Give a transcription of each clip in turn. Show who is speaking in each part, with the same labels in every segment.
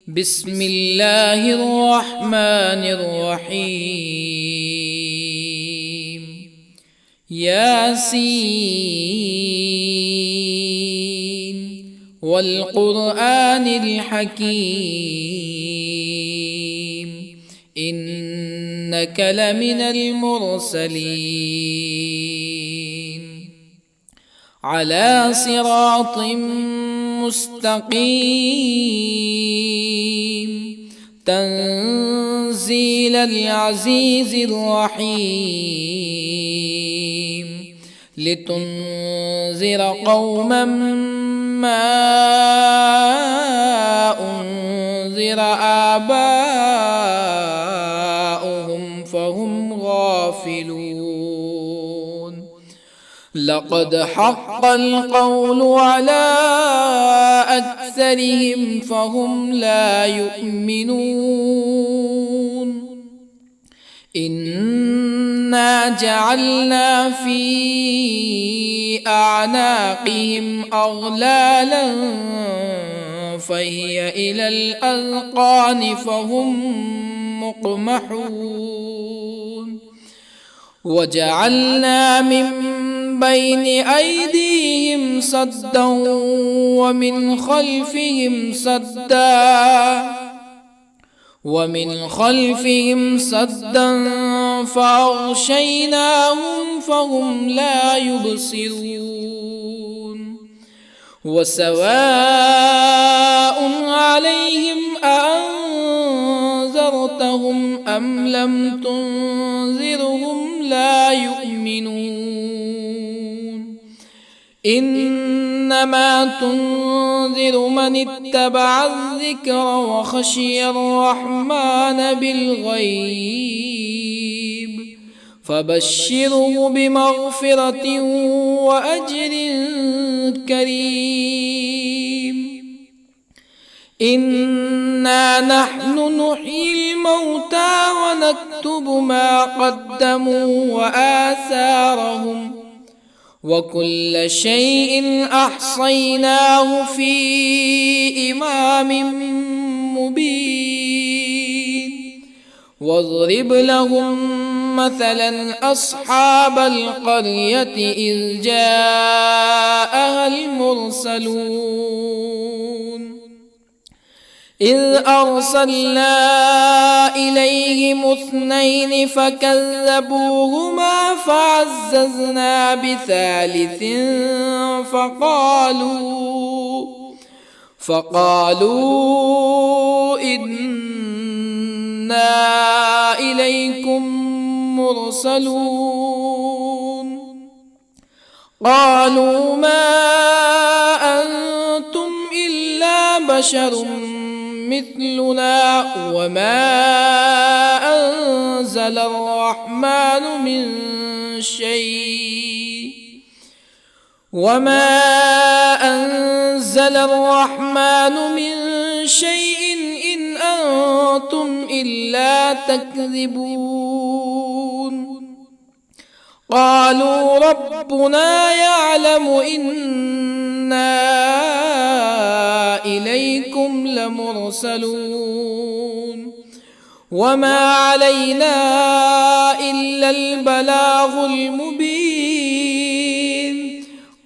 Speaker 1: بسم الله الرحمن الرحيم. ياسين والقرآن الحكيم إنك لمن المرسلين على صراط مستقيم تنزيل العزيز الرحيم لتنذر قوما ما أنذر آباؤهم فهم غافلون. لقد حق القول على أكثرهم فهم لا يؤمنون. إنا جعلنا في أعناقهم أغلالا فهي إلى الأذقان فهم مقمحون. وجعلنا من بين أيديهم سدا ومن خلفهم سدا فأغشيناهم فهم لا يبصرون. وسواء عليهم أأنذرتهم أم لم تنذرهم لا يؤمنون. إنما تنذر من اتبع الذكر وخشي الرحمن بالغيب فبشره بمغفرة وأجر كريم. إنا نحن نحيي الموتى ونكتب ما قدموا وآثارهم وكل شيء أحصيناه في إمام مبين. واضرب لهم مثلا أصحاب القرية إذ جاءها المرسلون إذ أرسلنا إليهم اثنين فكذبوهما فعززنا بثالث فقالوا إنا إليكم مرسلون. قالوا ما أنتم إلا بشر مثلنا وما أنزل الرحمن من شيء إن أنتم إلا تكذبون. قالوا ربنا يعلم إنا إليكم لمرسلون وما علينا إلا البلاغ المبين.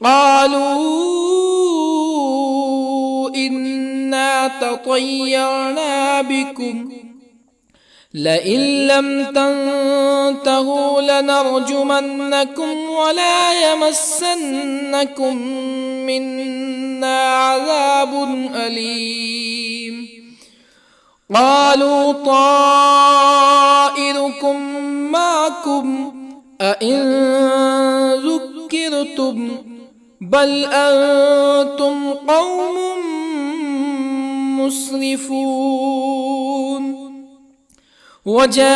Speaker 1: قالوا إنا تطيرنا بكم لئن لم تنتهوا لنرجمنكم ولا يمسنكم منا عذاب أليم. قالوا طائركم معكم أئن ذكرتم بل أنتم قوم مسرفون. وجاء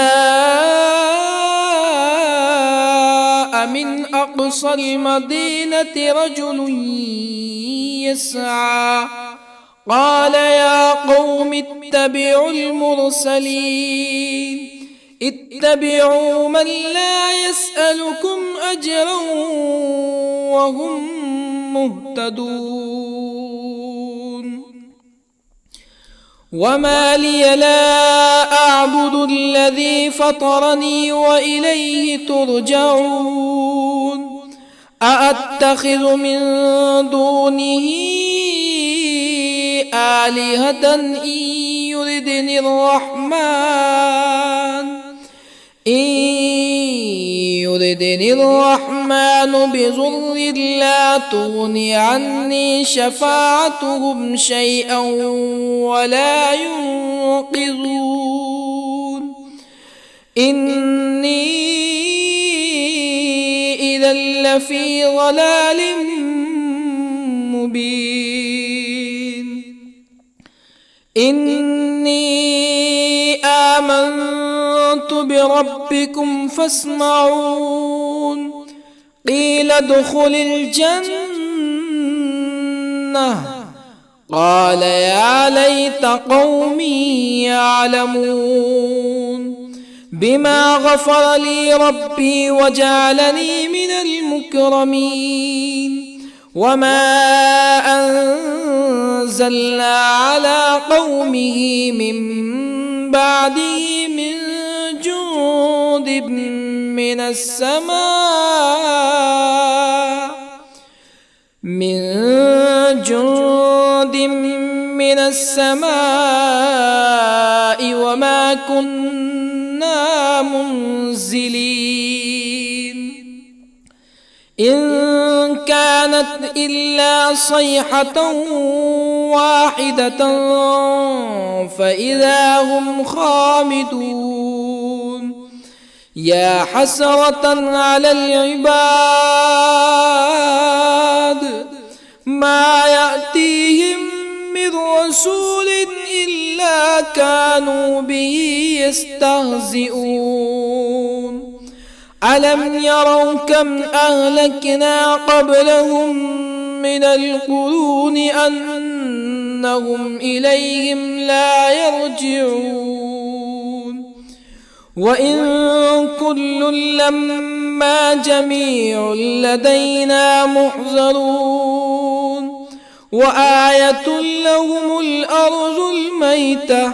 Speaker 1: من أقصى المدينة رجل يسعى قال يا قوم اتبعوا المرسلين اتبعوا من لا يسألكم أجرا وهم مهتدون. وما لي لا أعبد الذي فطرني وإليه ترجعون أأتخذ من دونه آلهة يردني الرحمن بضر لا تغن عني شفاعتهم شيئا ولا ينقذون إني إذا لفي ضلال مبين إني آمنت بربكم فاسمعون قيل ادخل الجنة قال يا ليت قومي يعلمون بما غفر لي ربي وجعلني من المكرمين وما أنزلنا على قومه من بعده من جند من السماء وما كنا منزلين إن كانت إلا صيحة واحدة فإذا هم خامدون يا حسرة على العباد ما يأتيهم من رسول إلا كانوا به يستهزئون ألم يروا كم أهلكنا قبلهم من القرون أنهم إليهم لا يرجعون وإن كل لما جميع لدينا محضرون وآية لهم الأرض الميتة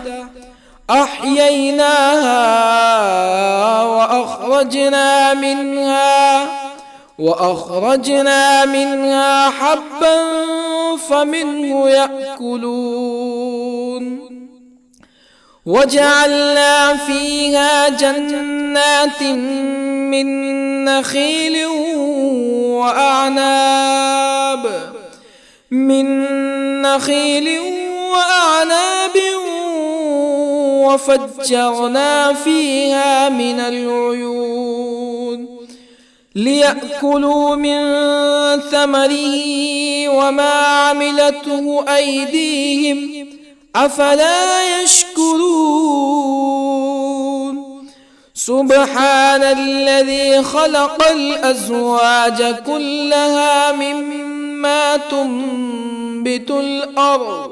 Speaker 1: أحييناها وأخرجنا منها حبا فمنه يأكلون وجعلنا فيها جنات من نخيل وأعناب وفجرنا فيها من العيون ليأكلوا من ثمره وما عملته أيديهم أفلا يشكرون سبحان الذي خلق الأزواج كلها مما تنبت الأرض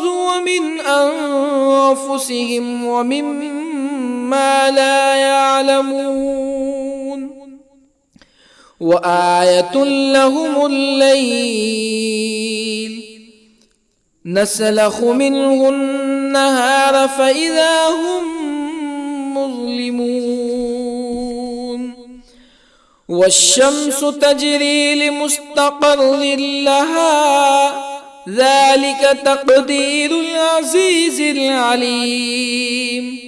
Speaker 1: ومن أنفسهم ومما لا يعلمون وآية لهم الليل نسلخ منه النهار فإذا هم مظلمون والشمس تجري لمستقر لها ذلك تقدير العزيز العليم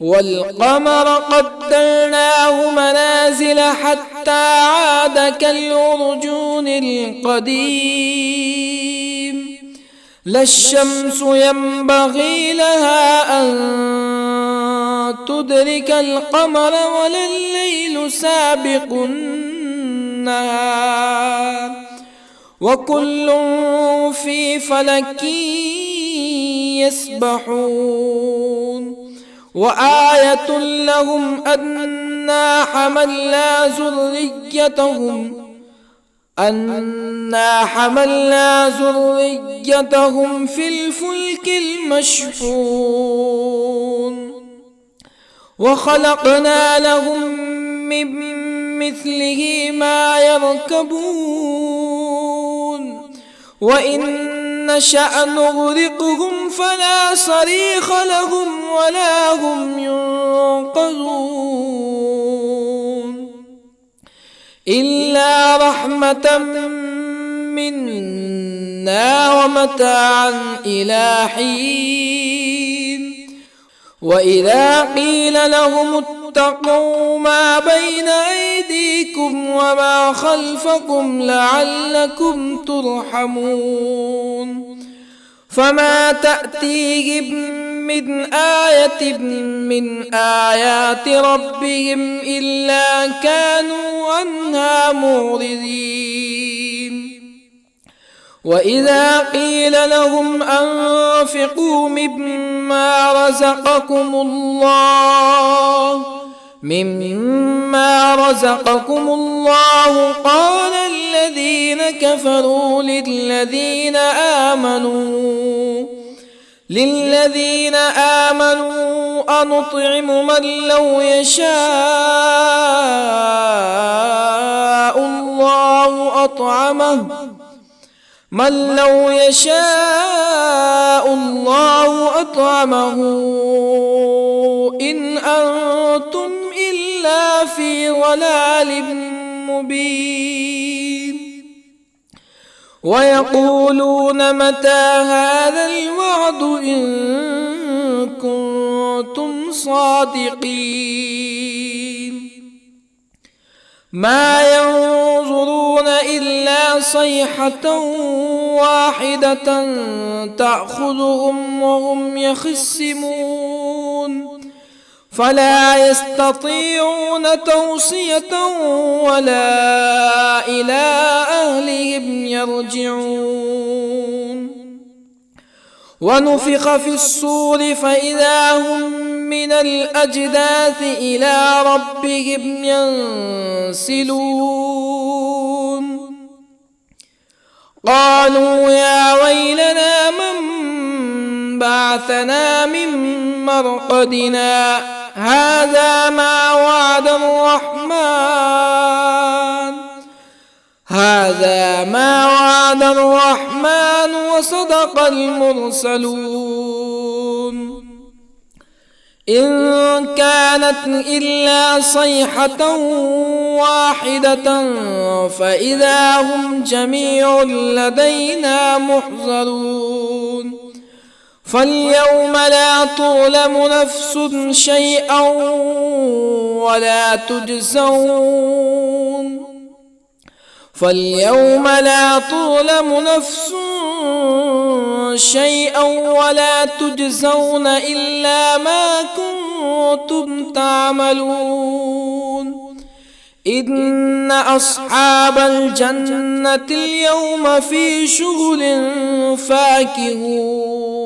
Speaker 1: والقمر قدرناه منازل حتى عاد كالعرجون القديم لا الشمس ينبغي لها أن تدرك القمر ولا الليل سابق النهار وكل في فلك يسبحون وآية لهم أنا حملنا ذريتهم في الفلك المشحون وخلقنا لهم من مثله ما يركبون وإن نشأ نغرقهم فلا صريخ لهم ولا هم ينقذون إلا رحمة منا ومتاعا إلى حين وإذا قيل لهم اتقوا ما بين أيديكم وما خلفكم لعلكم ترحمون فما تأتيهم من آية من آيات ربهم إلا كانوا عنها معرضين وإذا قيل لهم أنفقوا مما رزقكم الله قال الذين كفروا للذين آمنوا أنطعم من لو يشاء الله أطعمه إن أنتم إلا في ضلال مبين ويقولون متى هذا الوعد إن كنتم صادقين ما ينظرون إلا صيحة واحدة تأخذهم وهم يخصمون فلا يستطيعون توصية ولا إلى أهلهم يرجعون ونفخ في الصور فإذا هم من الأجداث إلى ربهم ينسلون قالوا يا ويلنا من بعثنا من مرقدنا هذا ما وعد الرحمن وصدق المرسلون إن كانت إلا صيحة واحدة فإذا هم جميع لدينا محضرون فاليوم لا تظلم نفس شيئا ولا تجزون إلا ما كنتم تعملون إن أصحاب الجنة اليوم في شغل فاكهون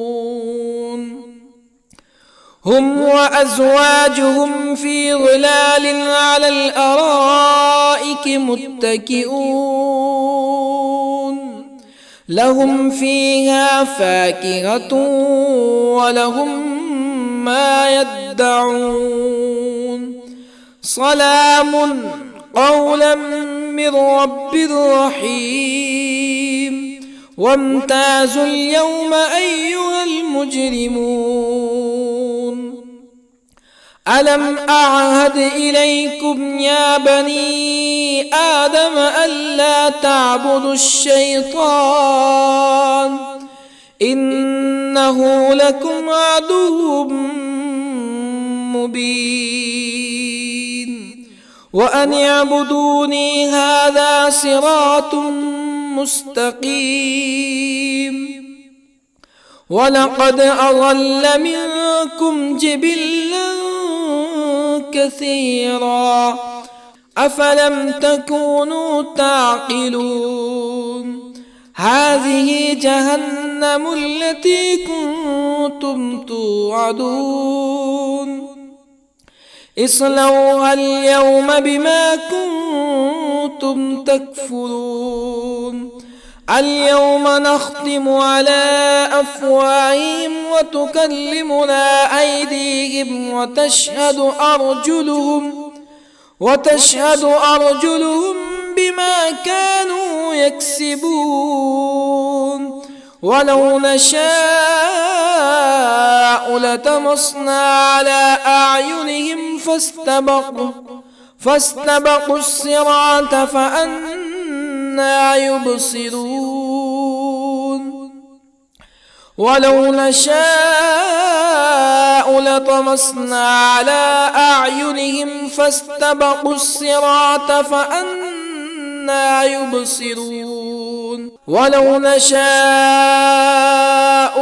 Speaker 1: هم وأزواجهم في ظلال على الأرائك متكئون لهم فيها فاكهة ولهم ما يدعون سلام قولا من رب رحيم وامتازوا اليوم أيها المجرمون ألم أعهد إليكم يا بني آدم ألا تعبدوا الشيطان إنه لكم عدو مبين وأن اعبدوني هذا صراط مستقيم ولقد أضل منكم جبلا كثيرا أفلم تكونوا تعقلون هذه جهنم التي كنتم توعدون اصلوها اليوم بما كنتم تكفرون اليوم نختم على أفواههم وتكلمنا أيديهم وتشهد أرجلهم بما كانوا يكسبون ولو نشاء لطمسنا على أعينهم فاستبقوا الصراط فأنى يبصرون ولو نشاء لطمسنا على أعينهم فاستبقوا الصراط فأنى يبصرون ولو نشاء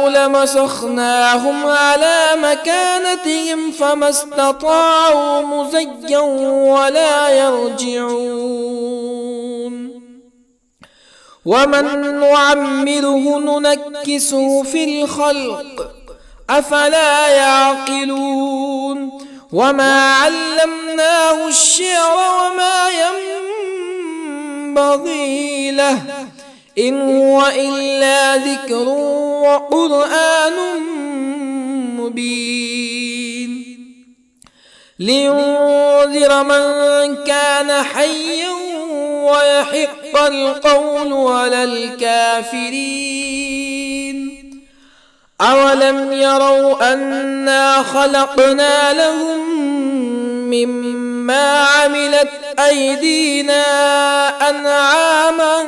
Speaker 1: لمسخناهم على مكانتهم فما استطاعوا مزيا ولا يرجعون ومن نعمره ننكسه في الخلق أفلا يعقلون وما علمناه الشعر وما ينبغي له إن هو إلا ذكر وقرآن مبين لينذر من كان حيا ويحق القول على الكافرين أولم يروا أنا خلقنا لهم مما عملت أيدينا أنعاما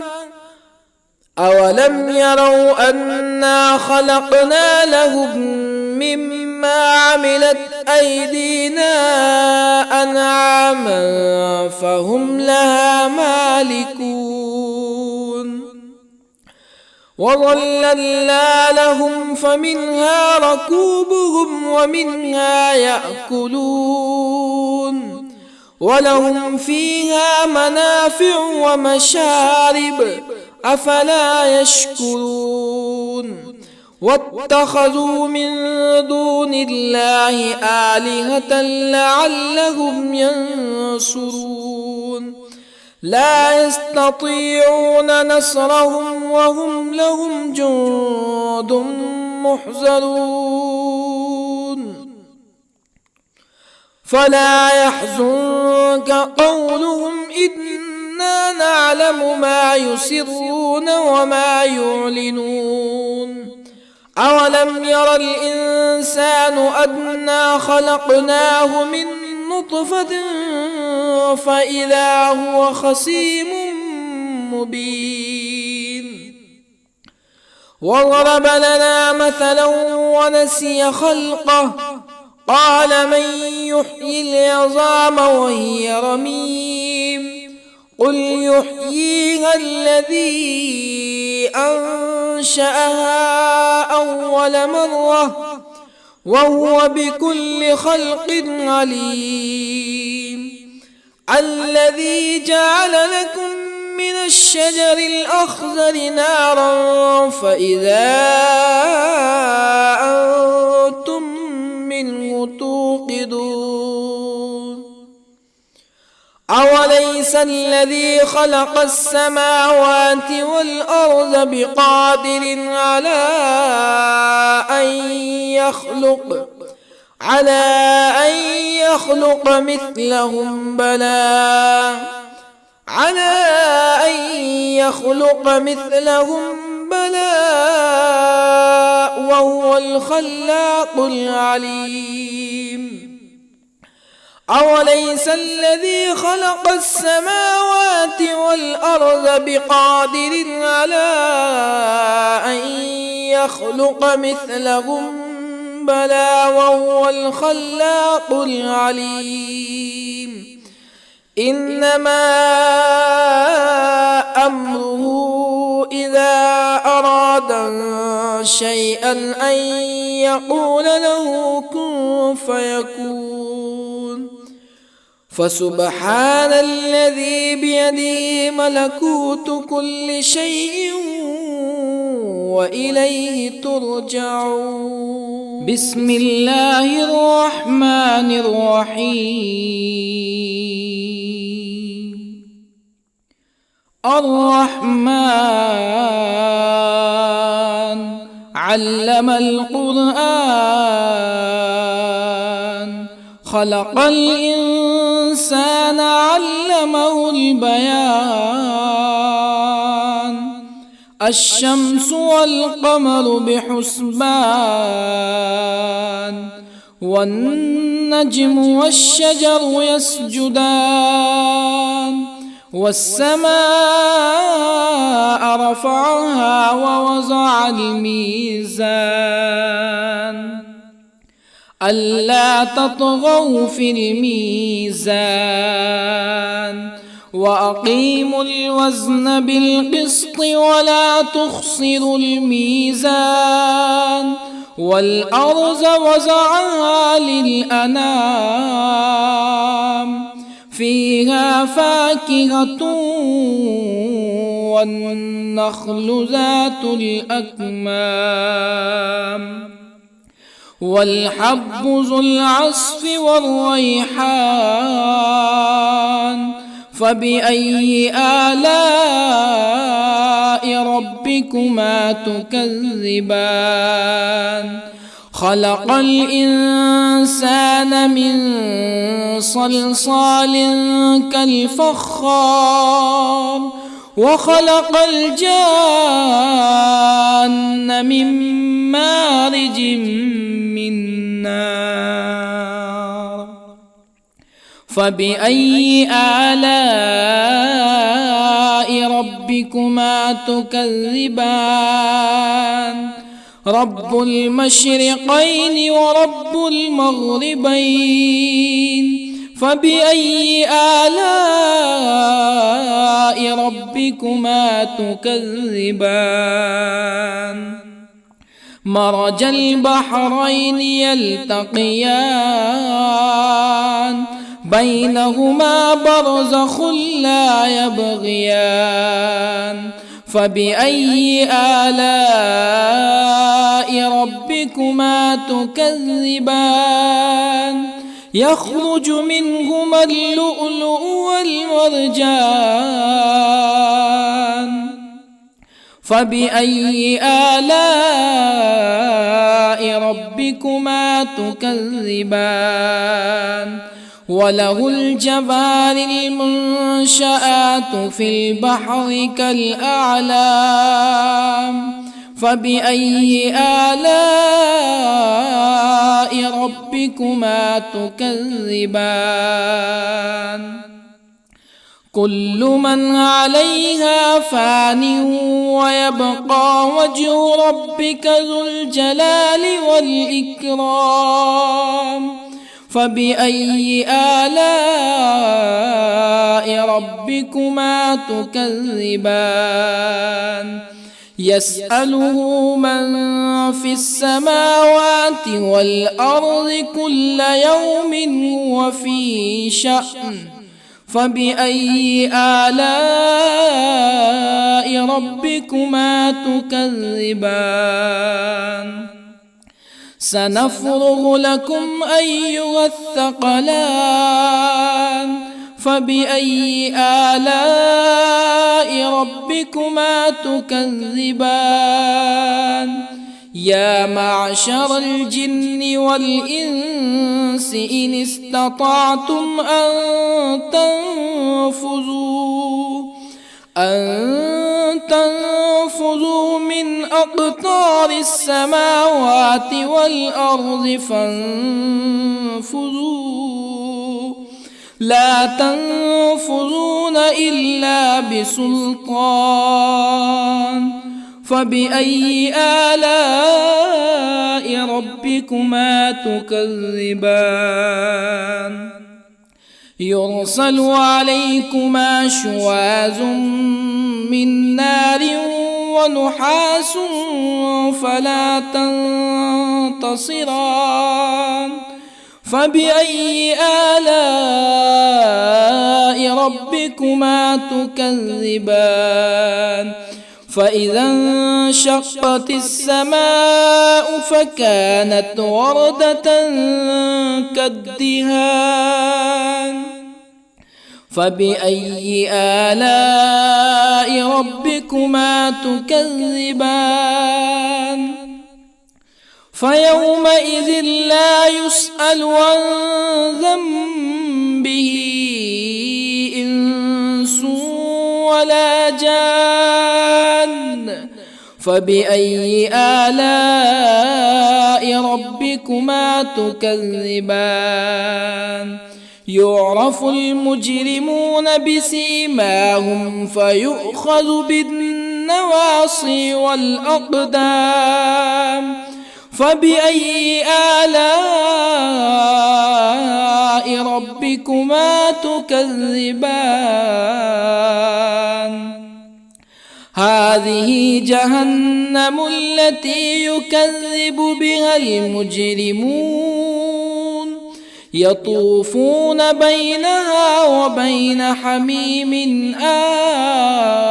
Speaker 1: أولم يروا أنا خلقنا لهم مما عملت أيدينا أنعاما فهم لها مالكون وظللنا لهم فمنها ركوبهم ومنها يأكلون ولهم فيها منافع ومشارب أفلا يشكرون واتخذوا من دون الله آلهة لعلهم ينصرون لا يستطيعون نصرهم وهم لهم جند محضرون فلا يحزنك قولهم إنا نعلم ما يسرون وما يعلنون أولم ير الإنسان أنا خلقناه من نطفة فإذا هو خصيم مبين وضرب لنا مثلا ونسي خلقه قال من يحيي العظام وهي رميم قل يحييها الذي أنشأها أول مرة وهو بكل خلق عليم الذي جعل لكم من الشجر الأخضر نارا فإذا أنتم منه توقدون أوليس الذي خلق السماوات والأرض بقادر على أن يخلق مثلهم بلى وهو الخلاق العليم أوليس الذي خلق السماوات والأرض بقادر على أن يخلق مثلهم بلى وهو الخلاق العليم إنما أمره إذا أراد شيئا أن يقول له كن فيكون فسبحان الذي بيده ملكوت كل شيء وإليه ترجعون بسم الله الرحمن الرحيم الرحمن علم القرآن خلق الإنسان الإنسان علمه البيان الشمس والقمر بحسبان والنجم والشجر يسجدان والسماء رفعها ووضع الميزان ألا تطغوا في الميزان وأقيموا الوزن بالقسط ولا تخسروا الميزان والأرض وضعها للأنام فيها فاكهة والنخل ذات الأكمام والحب ذو العصف والريحان فبأي آلاء ربكما تكذبان خلق الإنسان من صلصال كالفخار وخلق الجان من مارج من نار فبأي آلاء ربكما تكذبان رب المشرقين ورب المغربين فبأي آلاء ربكما تكذبان مرج البحرين يلتقيان بينهما برزخ لا يبغيان فبأي آلاء ربكما تكذبان يخرج منهما اللؤلؤ والمرجان فبأي آلاء ربكما تكذبان وله الجوار المنشآت في البحر كالأعلام فبأي آلاء ربكما تكذبان كل من عليها فان ويبقى وجه ربك ذو الجلال والإكرام فبأي آلاء ربكما تكذبان يسأله من في السماوات والأرض كل يوم هو في شأن فبأي آلاء ربكما تكذبان سنفرغ لكم أيها الثقلان فبأي آلاء ربكما تكذبان يا معشر الجن والإنس إن استطعتم أن تنفذوا من أقطار السماوات والأرض فانفذوا لا تنفذون إلا بسلطان فبأي آلاء ربكما تكذبان يرسل عليكما شواظ من نار ونحاس فلا تنتصران فبأي آلاء ربكما تكذبان فإذا انشقت السماء فكانت وردة كالدهان فبأي آلاء ربكما تكذبان فيومئذ لا يسأل عن ذنبه فبأي آلاء ربكما تكذبان يعرف المجرمون بسيماهم فيؤخذ بالنواصي والأقدام فبأي آلاء ربكما تكذبان هذه جهنم التي يكذب بها المجرمون يطوفون بينها وبين حميم آن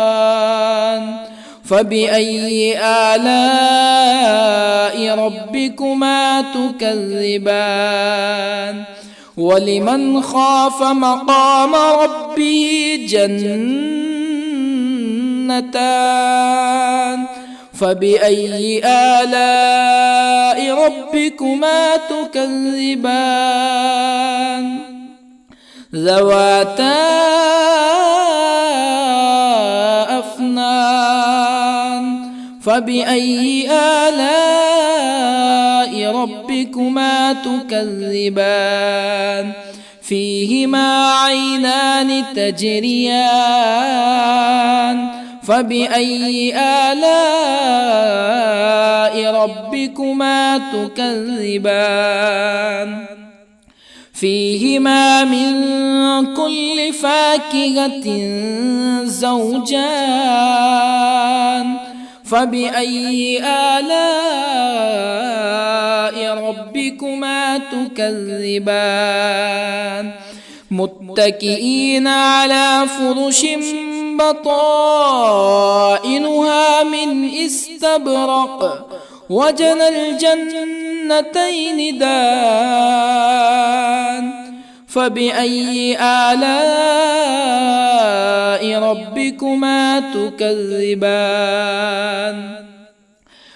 Speaker 1: فبأي آلاء ربكما تكذبان ولمن خاف مقام ربه جنتان فبأي آلاء ربكما تكذبان ذواتا أفنان فبأي آلاء ربكما تكذبان فيهما عينان تجريان فبأي آلاء ربكما تكذبان فيهما من كل فاكهة زوجان فبأي آلاء ربكما تكذبان متكئين على فرش بطائنها من استبرق وجنى الجنتين دان فبأي آلاء ربكما تكذبان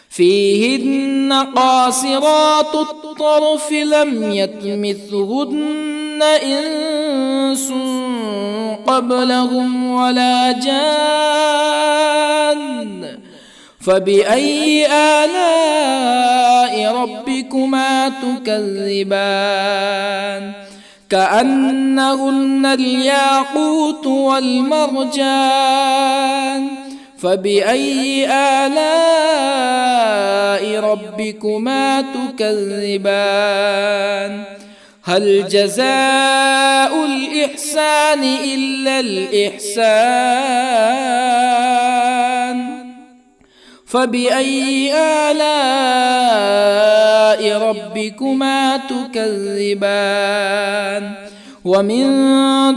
Speaker 1: فيهن قاصرات الطرف لم يطمثهن إنس قبلهم ولا جان فبأي آلاء ربكما تكذبان كأنهن الياقوت والمرجان فبأي آلاء ربكما تكذبان هل جزاء الإحسان إلا الإحسان فبأي آلاء ربكما تكذبان ومن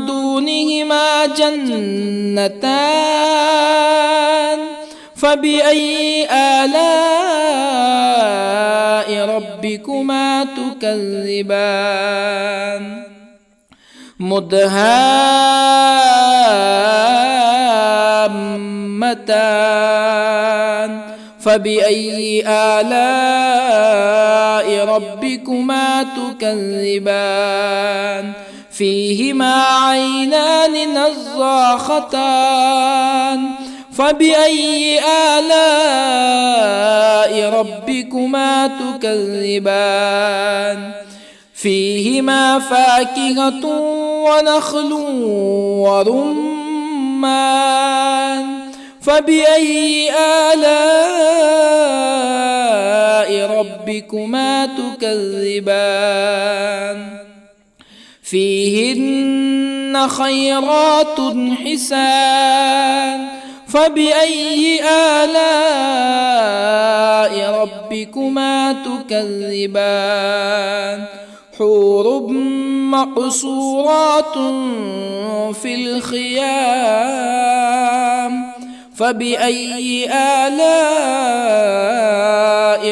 Speaker 1: دونهما جنتان فبأي آلاء ربكما تكذبان مدهامتان فبأي آلاء ربكما تكذبان فيهما عينان نضاختان فبأي آلاء ربكما تكذبان فيهما فاكهة ونخل ورمان فبأي آلاء ربكما تكذبان فيهن خيرات حسان فبأي آلاء ربكما تكذبان حور مقصورات في الخيام فبأي آلاء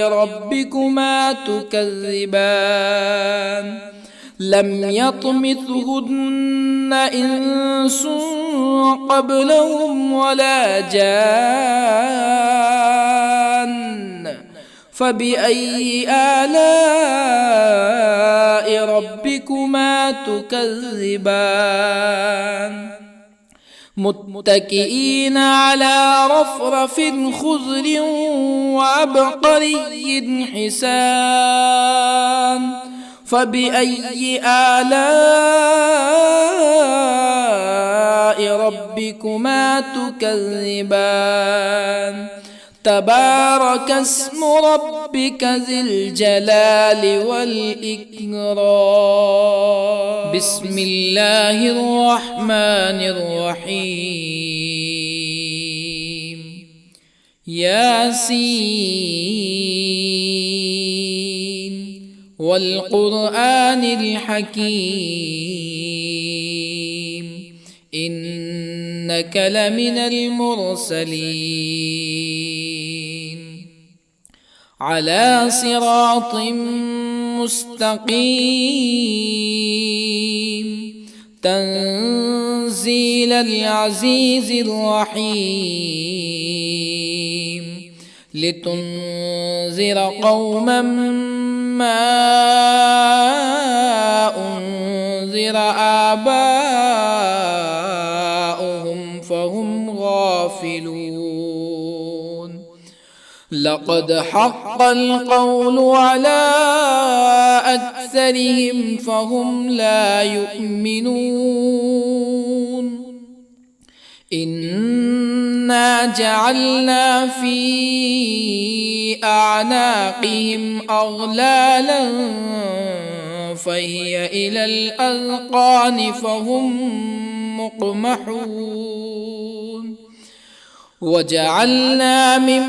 Speaker 1: ربكما تكذبان لم يطمثهن إنس قبلهم ولا جان فبأي آلاء ربكما تكذبان متكئين على رفرف خضر وعبقري حسان فبأي آلاء ربكما تكذبان تبارك اسم ربك ذي الجلال والإكرام بسم الله الرحمن الرحيم ياسين والقرآن الحكيم إنك لمن المرسلين على صراط مستقيم تنزيل العزيز الرحيم لتنذر قوما ما أنذر آباؤهم فهم غافلون لقد حق القول على أكثرهم فهم لا يؤمنون إنا جعلنا في أعناقهم أغلالا فهي إلى الأذقان فهم مقمحون وجعلنا من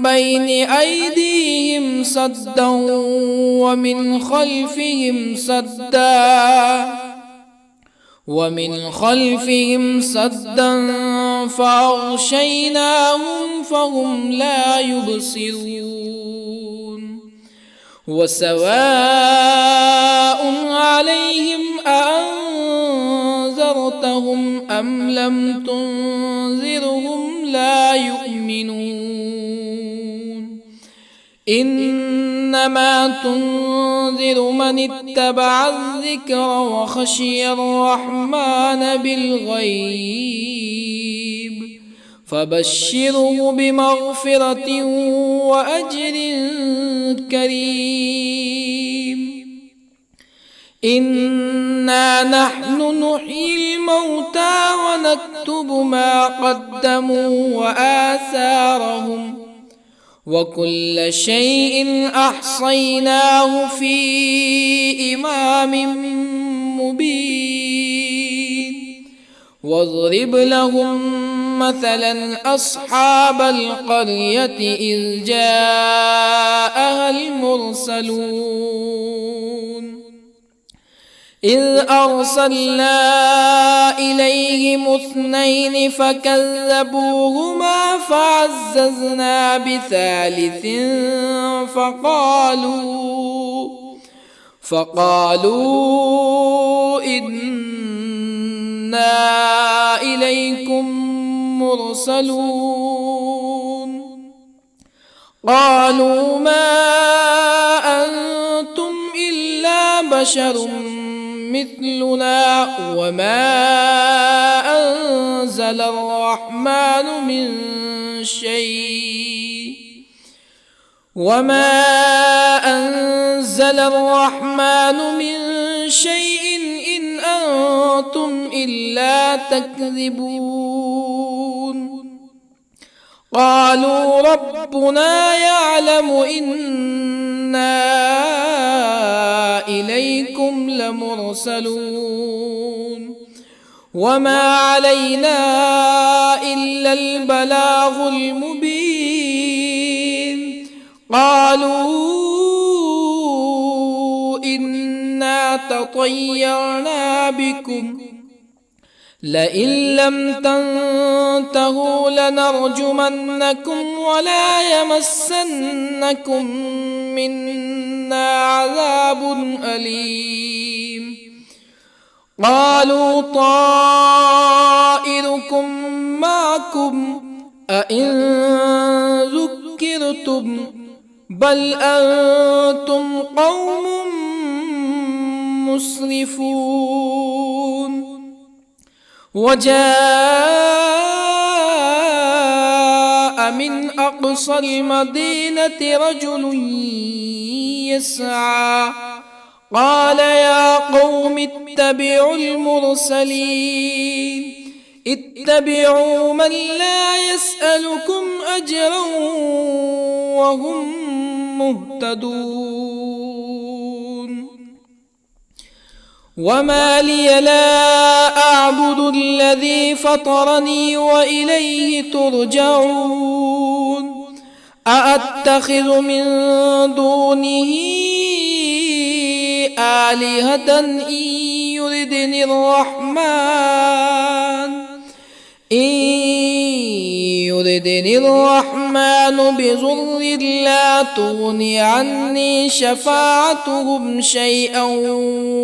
Speaker 1: بين أيديهم سدا ومن خلفهم سدا فأغشيناهم فهم لا يبصرون وسواء عليهم أأنذرتهم أم لم تنذرهم لا يؤمنون إنما تنذر من اتبع الذكر وخشي الرحمن بالغيب فبشره بمغفرة وأجر كريم إنا نحن نحيي الموتى ونكتب ما قدموا وآثارهم وكل شيء أحصيناه في إمام مبين واضرب لهم مثلا أصحاب القرية إذ جاءها المرسلون إذ أرسلنا إليهم اثنين فكذبوهما فعززنا بثالث فقالوا إنا إليكم مرسلون قالوا ما أنتم إلا بشر مثلنا وما أنزل الرحمن من شيء إن أنتم إلا تكذبون قالوا ربنا يعلم إنا إليكم لمرسلون وما علينا إلا البلاغ المبين قالوا إنا تطيرنا بكم لئن لم تنتهوا لنرجمنكم ولا يمسنكم منا عذاب أليم قالوا طائركم معكم أئن ذكرتم بل أنتم قوم مسرفون وجاء من أقصى المدينة رجل يسعى قال يا قوم اتبعوا المرسلين اتبعوا من لا يسألكم أجرا وهم مهتدون وما لي لا أعبد الذي فطرني وإليه ترجعون أأتخذ من دونه آلهة إن يردني الرحمن بضر لا تغن عني شفاعتهم شيئا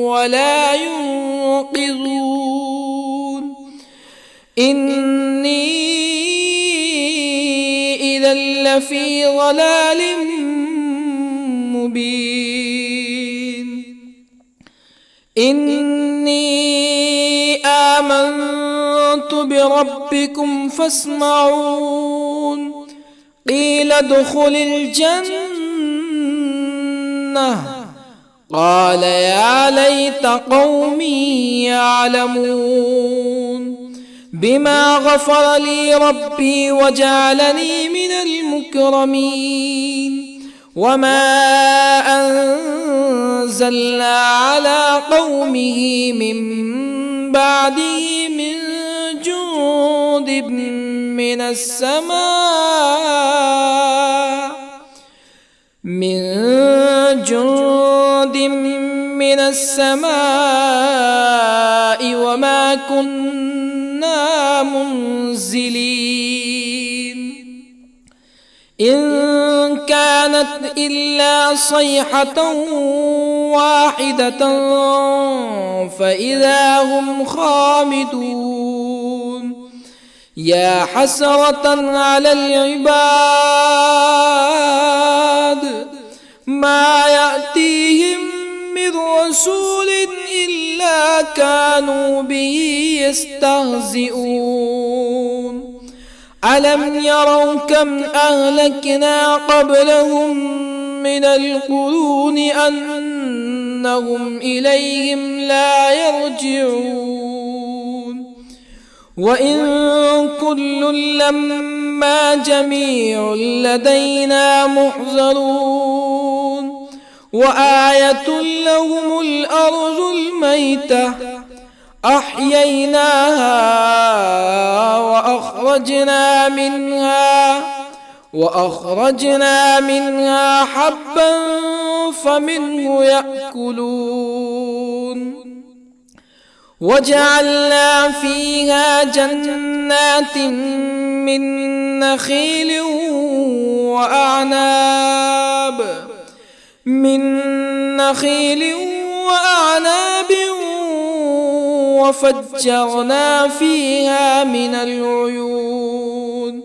Speaker 1: ولا ينقذون إني إذا لفي ضلال مبين إني آمنت بربكم فاسمعون قيل ادخل الجنة قال يا ليت قومي يعلمون بما غفر لي ربي وجعلني من المكرمين وما أنزلنا على قومه من بعده من جند من السماء وما كنا منزلين إن كانت إلا صيحة واحدة فإذا هم خامدون يا حسرة على العباد ما يأتيهم من رسول إلا كانوا به يستهزئون ألم يروا كم أهلكنا قبلهم من القرون أنهم إليهم لا يرجعون وإن كل لما جميع لدينا محضرون وآية لهم الأرض الميتة أحييناها وأخرجنا منها حبا فمنه يأكلون وجعلنا فيها جنات من نخيل وأعناب وفجرنا فيها من العيون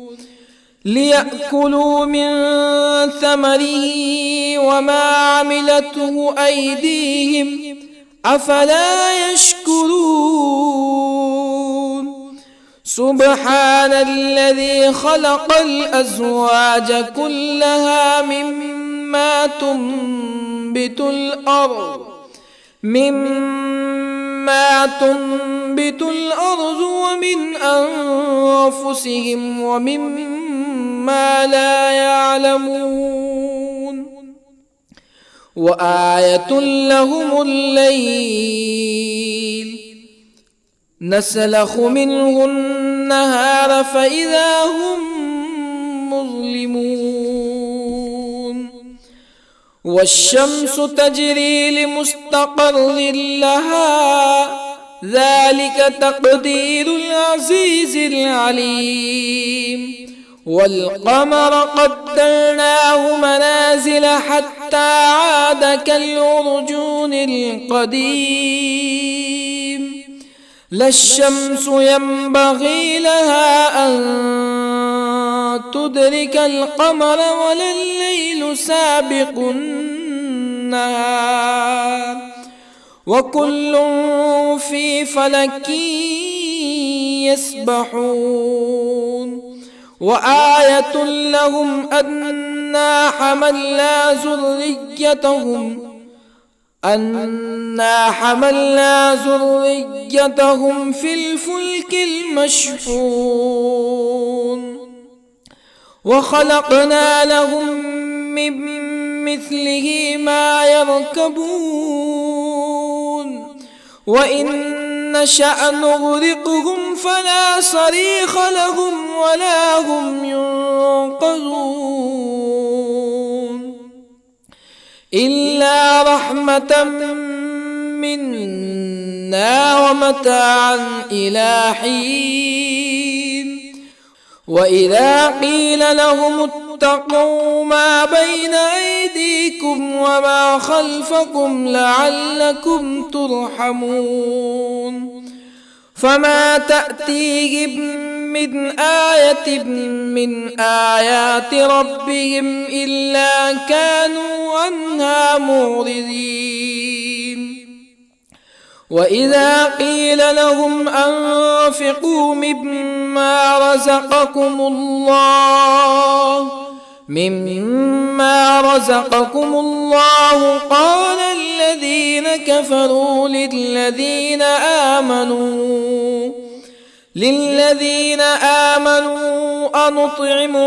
Speaker 1: ليأكلوا من ثمره وما عملته أيديهم أفلا يشكرون سبحان الذي خلق الأزواج كلها مما تنبت الأرض ومن أنفسهم ومما لا يعلمون وآية لهم الليل نسلخ منه النهار فإذا هم مظلمون والشمس تجري لمستقر لها ذلك تقدير العزيز العليم والقمر قدرناه منازل حتى عاد كالعرجون القديم لا الشمس ينبغي لها أن تدرك القمر ولا الليل سابق النهار وكل في فلك يسبحون وآية لهم أنا حملنا ذريتهم في الفلك المشحون وخلقنا لهم من مثله ما يركبون وإن نشأ نغرقهم فلا صريخ لهم ولا هم ينقذون إلا رحمة منا ومتاعا إلى حين وإذا قيل لهم اتقوا ما بين أيديكم وما خلفكم لعلكم ترحمون فما تأتيهم من آية من آيات ربهم إلا كانوا عنها معرضين وإذا قيل لهم أنفقوا مما رزقكم الله قال الذين كفروا للذين آمنوا أنطعم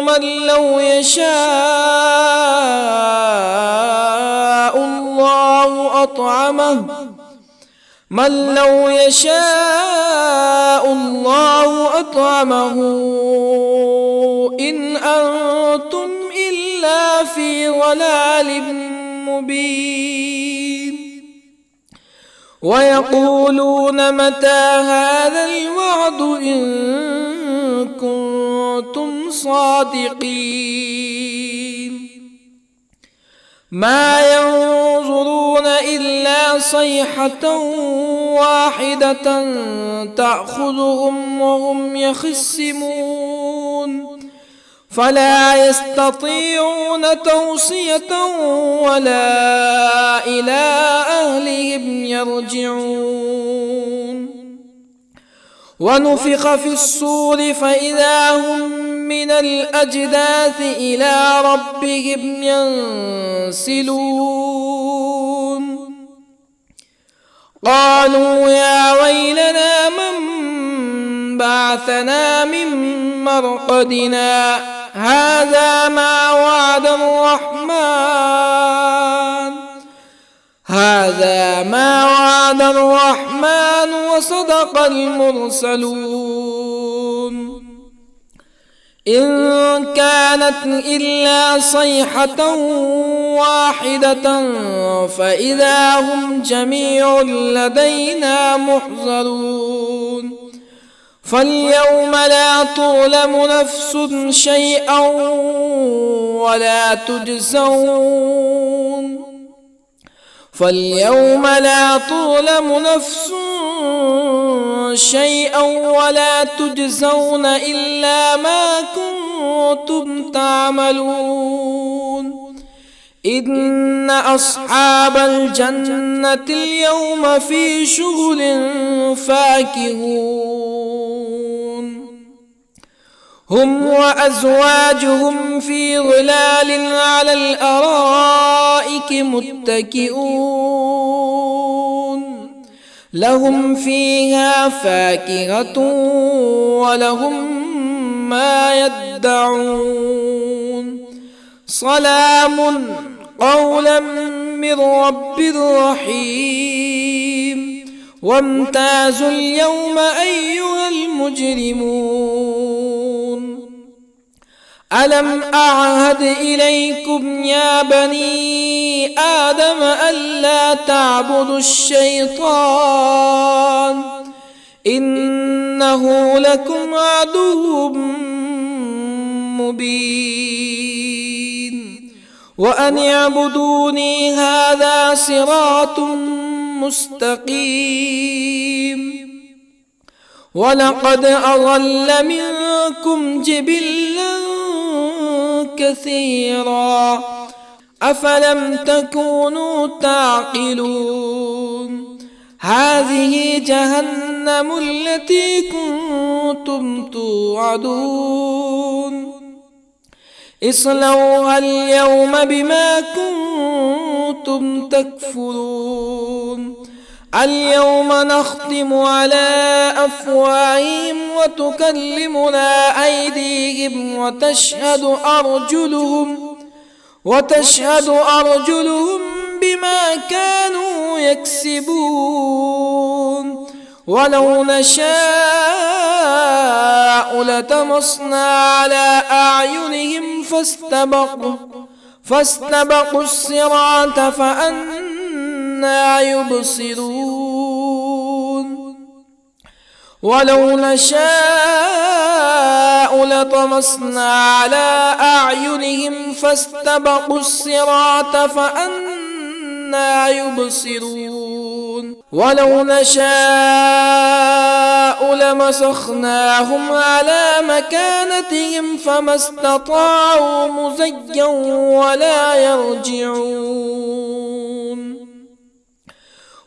Speaker 1: من لو يشاء الله أطعمه إن أنتم إلا في ضلال مبين ويقولون متى هذا الوعد إن كنتم صادقين ما ينظرون إلا صيحة واحدة تأخذهم وهم يخصمون فلا يستطيعون توصية ولا إلى أهلهم يرجعون ونفخ في الصور فإذا هم من الأجداث إلى ربهم ينسلون قالوا يا ويلنا من بعثنا من مرقدنا هذا ما وعد الرحمن وصدق المرسلون إن كانت إلا صيحة واحدة فإذا هم جميع لدينا محضرون فاليوم لا تظلم نفس شيئا ولا تجزون إلا ما كنتم تعملون إن أصحاب الجنة اليوم في شغل فاكهون هم وأزواجهم في ظلال على الأرائك متكئون لهم فيها فاكهة ولهم ما يدعون سلام قولا من رب رحيم وامتازوا اليوم أيها المجرمون ألم أعهد إليكم يا بني آدم ألا تعبدوا الشيطان إنه لكم عدو مبين وأن اعبدوني هذا صراط مستقيم ولقد أضل منكم جبلا كثيرا أفلم تكونوا تعقلون هذه جهنم التي كنتم كنتم توعدون اصلوها اليوم بما كنتم تكفرون اليوم نختم على أفواههم وتكلمنا أيديهم وتشهد أرجلهم بما كانوا يكسبون ولو نشاء لطمسنا على أعينهم فاستبقوا الصراط فأنى يبصرون ولو نشاء لطمسنا على أعينهم فاستبقوا الصراط فأنى يبصرون ولو نشاء لمسخناهم على مكانتهم فما استطاعوا مزيا ولا يرجعون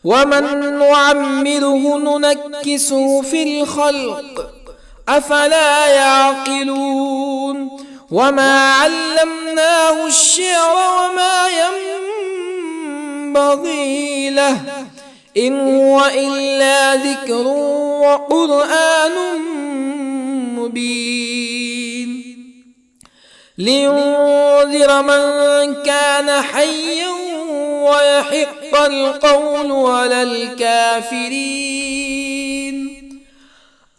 Speaker 1: ومن نعمره ننكسه في الخلق أفلا يعقلون وما علمناه الشعر وما ينبغي له إن هو إلا ذكر وقرآن مبين لينذر من كان حيا ويحق القول على الكافرين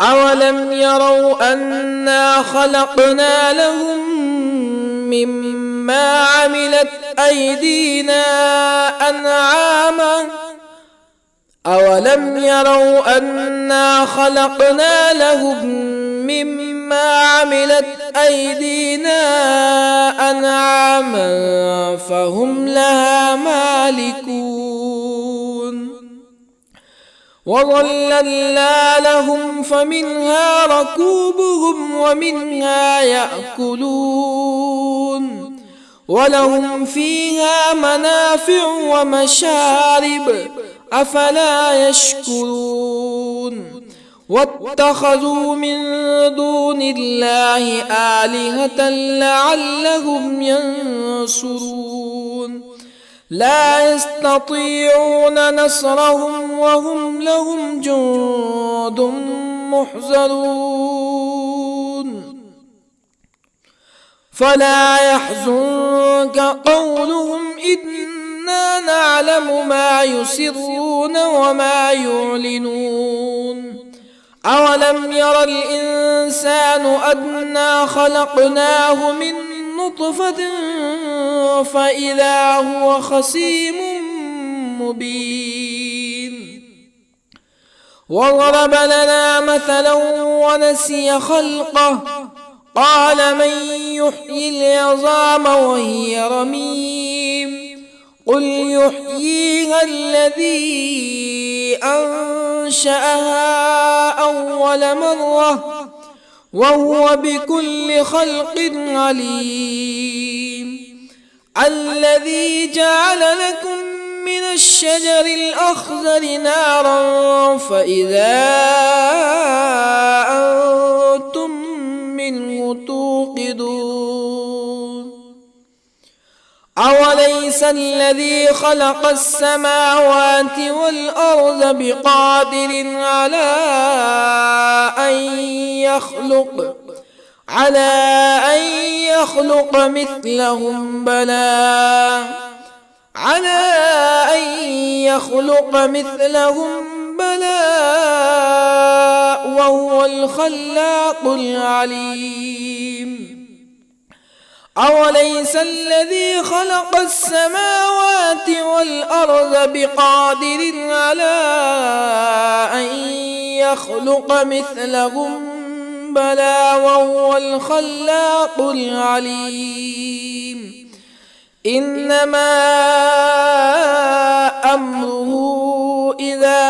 Speaker 1: أولم يروا أنا خلقنا لهم مما عملت أيدينا أنعاما أولم يروا أنا خلقنا لهم مما عملت أيدينا أنعاما فهم لها مالكون وظللنا لهم فمنها ركوبهم ومنها يأكلون ولهم فيها منافع ومشارب أفلا يشكرون واتخذوا من دون الله آلهة لعلهم ينصرون لا يستطيعون نصرهم وهم لهم جند محضرون فلا يحزنك قولهم إنا نعلم ما يسرون وما يعلنون أولم ير الإنسان أنا خلقناه من نطفة فإذا هو خصيم مبين وضرب لنا مثلا ونسي خلقه قال من يحيي العظام وهي رميم قل يحييها الذي أنشأها أول مرة وهو بكل خلق عليم الذي جعل لكم من الشجر الأخضر نارا فإذا أنتم منه توقدون أوليس الذي خلق السماوات والأرض بقادر على أن يخلق مثلهم بلى وهو الخلاق العليم أوليس الذي خلق السماوات والأرض بقادر على أن يخلق مثلهم بلى وهو الخلاق العليم إنما أمره إذا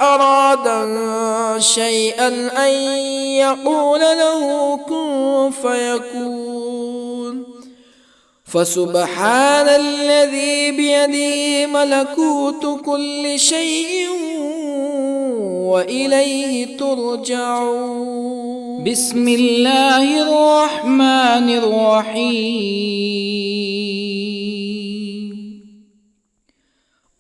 Speaker 1: أراد شيئا أن يقول له كن فيكون فسبحان الذي بيده ملكوت كل شيء وإليه ترجعون. بسم الله الرحمن الرحيم.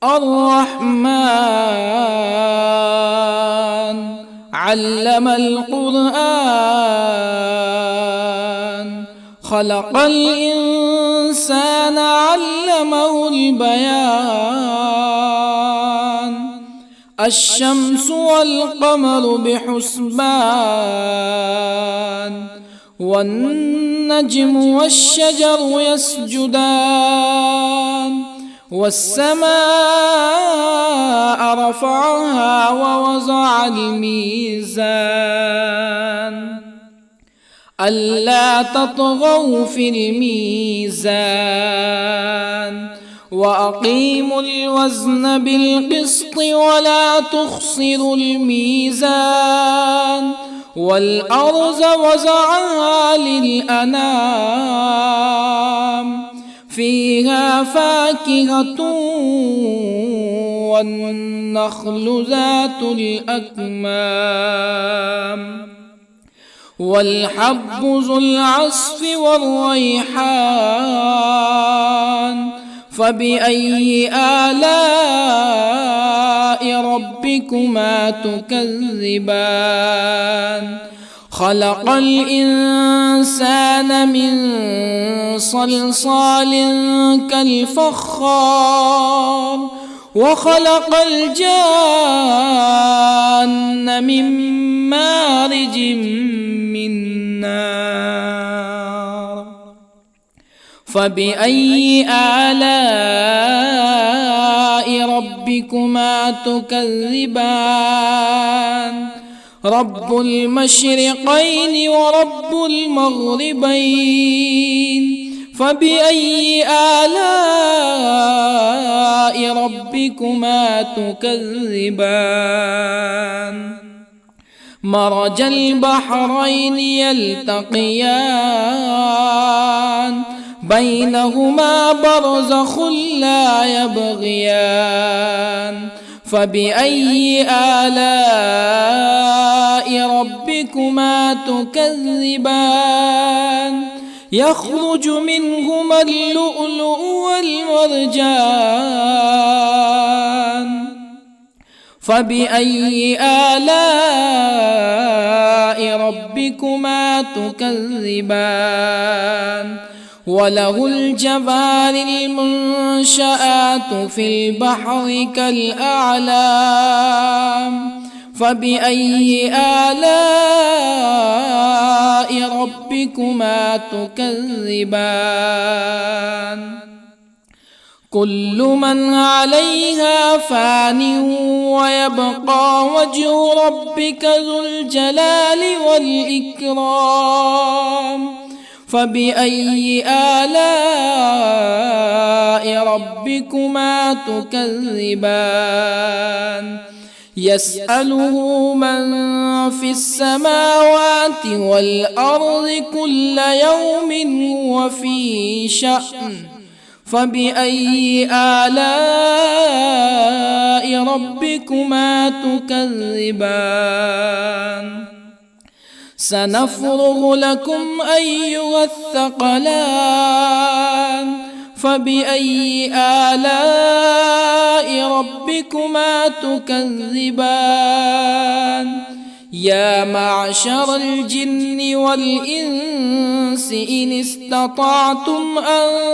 Speaker 1: الرحمن علم القرآن خلق الإنسان علمه البيان الشمس والقمر بحسبان والنجم والشجر يسجدان والسماء رفعها ووضع الميزان ألا تطغوا في الميزان وأقيموا الوزن بالقسط ولا تخسروا الميزان والأرض وضعها للأنام فيها فاكهة والنخل ذات الأكمام والحب ذو العصف والريحان فبأي آلاء ربكما تكذبان خلق الإنسان من صلصال كالفخار وخلق الجان من مارج من نار فبأي آلاء ربكما تكذبان رب المشرقين ورب المغربين فبأي آلاء ربكما تكذبان مرج البحرين يلتقيان بينهما برزخ لا يبغيان فبأي آلاء ربكما تكذبان يخرج منهما اللؤلؤ والمرجان فبأي آلاء ربكما تكذبان وله الجوار المنشآت في البحر كالأعلام فبأي آلاء ربكما تكذبان كل من عليها فان ويبقى وجه ربك ذو الجلال والإكرام فبأي آلاء ربكما تكذبان يسأله من في السماوات والأرض كل يوم هو في شأن فبأي آلاء ربكما تكذبان سنفرغ لكم أيها الثقلان فبأي آلاء ربكما تكذبان يا معشر الجن والإنس إن استطعتم أن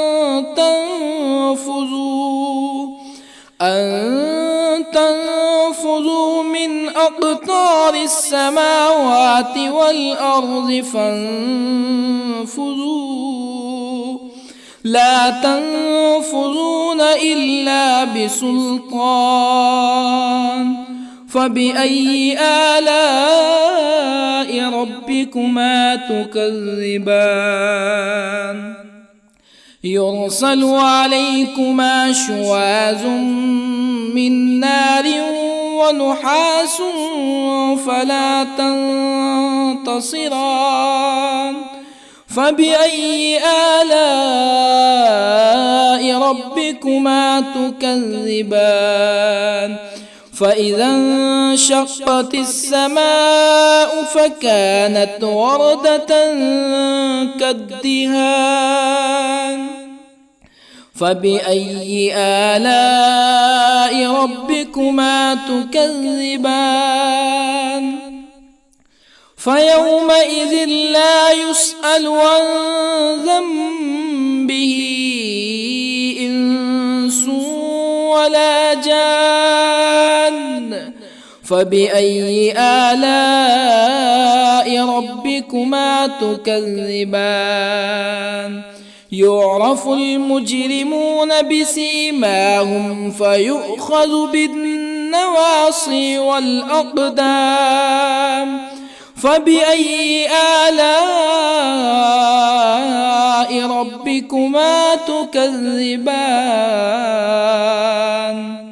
Speaker 1: تنفذوا من أقطار السماوات والأرض فانفذوا لا تنفذون إلا بسلطان فبأي آلاء ربكما تكذبان يرسل عليكما شواظ من نار ونحاس فلا تنتصران فبأي آلاء ربكما تكذبان فإذا انشقت السماء فكانت وردة كالدهان فبأي آلاء ربكما تكذبان فيومئذ لا يسأل عن ذنبه إنس ولا جان فبأي آلاء ربكما تكذبان يعرف المجرمون بسيماهم فيؤخذ بالنواصي والأقدام فبأي آلاء ربكما تكذبان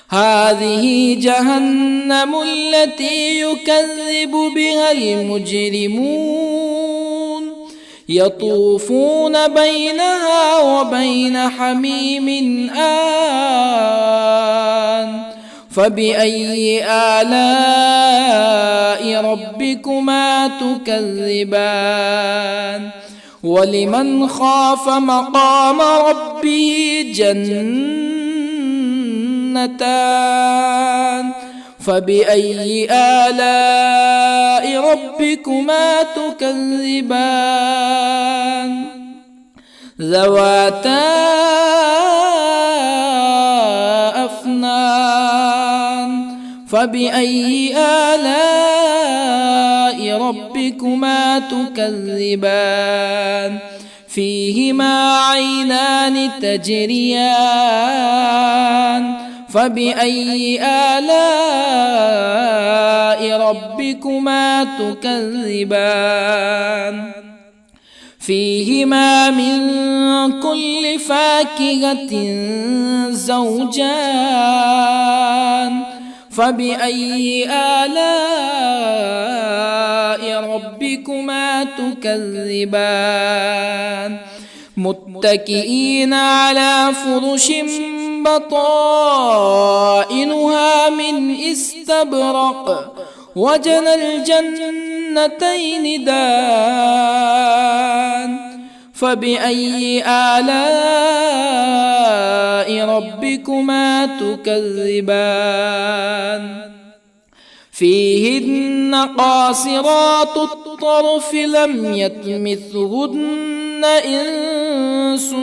Speaker 1: هذه جهنم التي يكذب بها المجرمون يطوفون بينها وبين حميم آن فبأي آلاء ربكما تكذبان ولمن خاف مقام ربه جنتان فبأي آلاء ربكما تكذبان ذواتا أفنان فبأي آلاء ربكما تكذبان فيهما عينان تجريان فبأي آلاء ربكما تكذبان فيهما من كل فاكهة زوجان فبأي آلاء ربكما تكذبان متكئين على فرش بطائنها من استبرق وجنى الجنتين دان فبأي آلاء ربكما تكذبان فيهن قاصرات الطرف لم يطمثهن إنس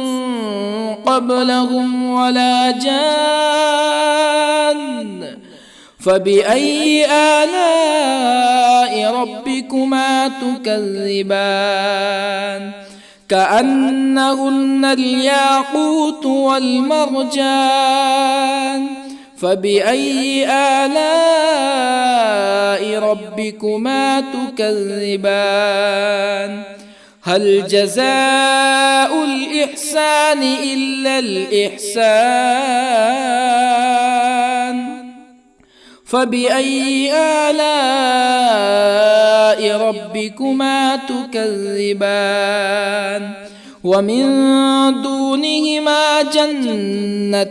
Speaker 1: قبلهم ولا جان فبأي آلاء ربكما تكذبان كأنهن الياقوت والمرجان فبأي آلاء ربكما تكذبان هل جزاء الإحسان إلا الإحسان فبأي آلاء ربكما تكذبان ومن دونهما جنتان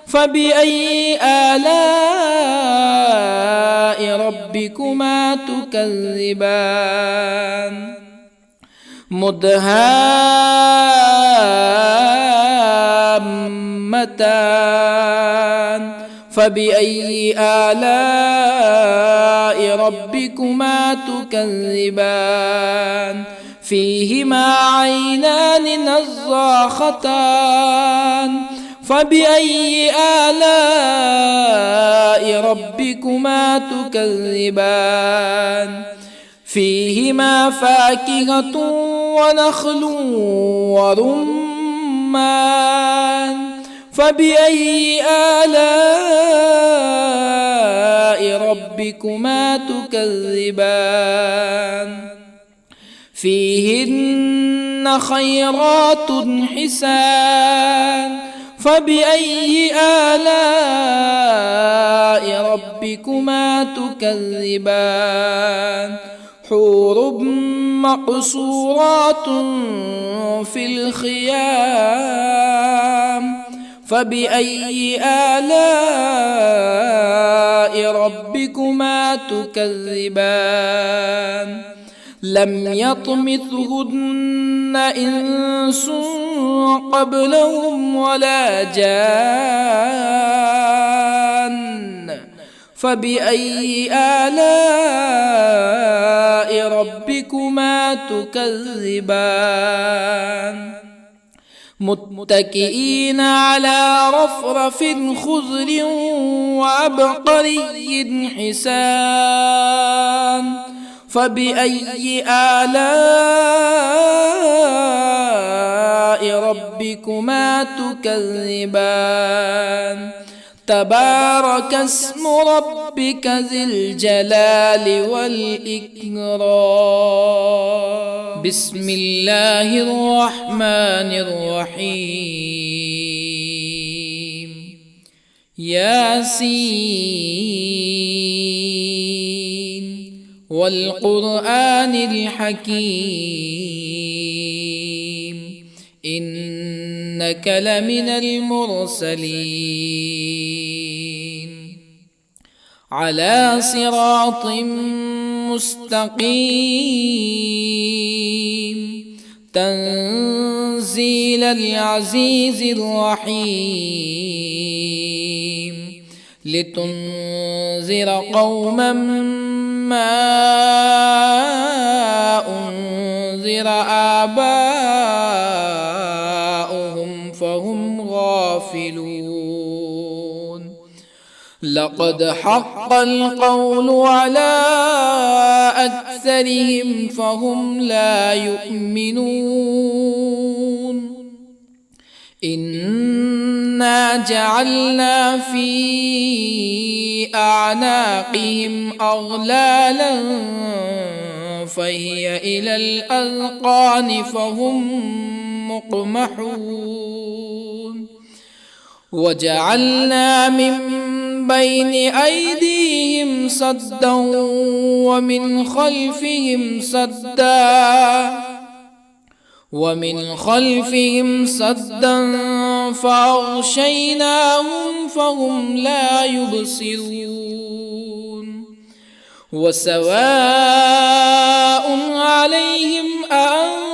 Speaker 1: فبأي آلاء ربكما تكذبان مدهامتان فبأي آلاء ربكما تكذبان فيهما عينان نضاختان فبأي آلاء ربكما تكذبان فيهما فاكهة ونخل ورمان فبأي آلاء ربكما تكذبان فيهن خيرات حسان فبأي آلاء ربكما تكذبان حور مقصورات في الخيام فبأي آلاء ربكما تكذبان لم يطمثهن إنس قبلهم ولا جان فبأي آلاء ربكما تكذبان متكئين على رفرف خضر وعبقري حسان فبأي آلاء ربكما تكذبان تبارك اسم ربك ذي الجلال والإكرام بسم الله الرحمن الرحيم ياسين والقرآن الحكيم إنك لمن المرسلين على صراط مستقيم تنزيل العزيز الرحيم لتنذر قوما ما أنذر آباؤهم فهم غافلون لقد حق القول على أكثرهم فهم لا يؤمنون إنا جعلنا في أعناقهم أغلالا فهي إلى الأذقان فهم مقمحون وجعلنا من بين أيديهم سدا ومن خلفهم سدا فأغشيناهم فهم لا يبصرون وسواء عليهم أأنذرتهم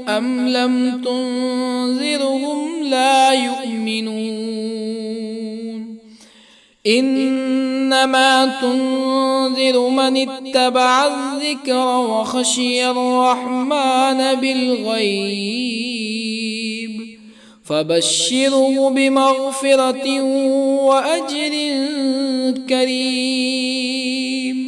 Speaker 1: أم لم تنذرهم لا يؤمنون إنما تنذر من اتبع الذكر وخشي الرحمن بالغيب فبشره بمغفرة وأجر كريم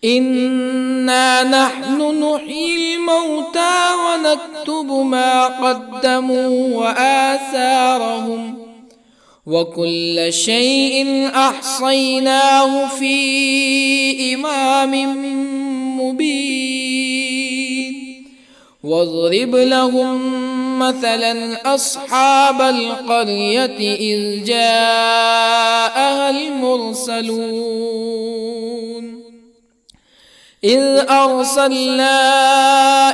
Speaker 1: إنا نحن نحيي الموتى ونكتب ما قدموا وآثارهم وكل شيء أحصيناه في إمام مبين واضرب لهم مثلا أصحاب القرية إذ جاءها المرسلون إذ أرسلنا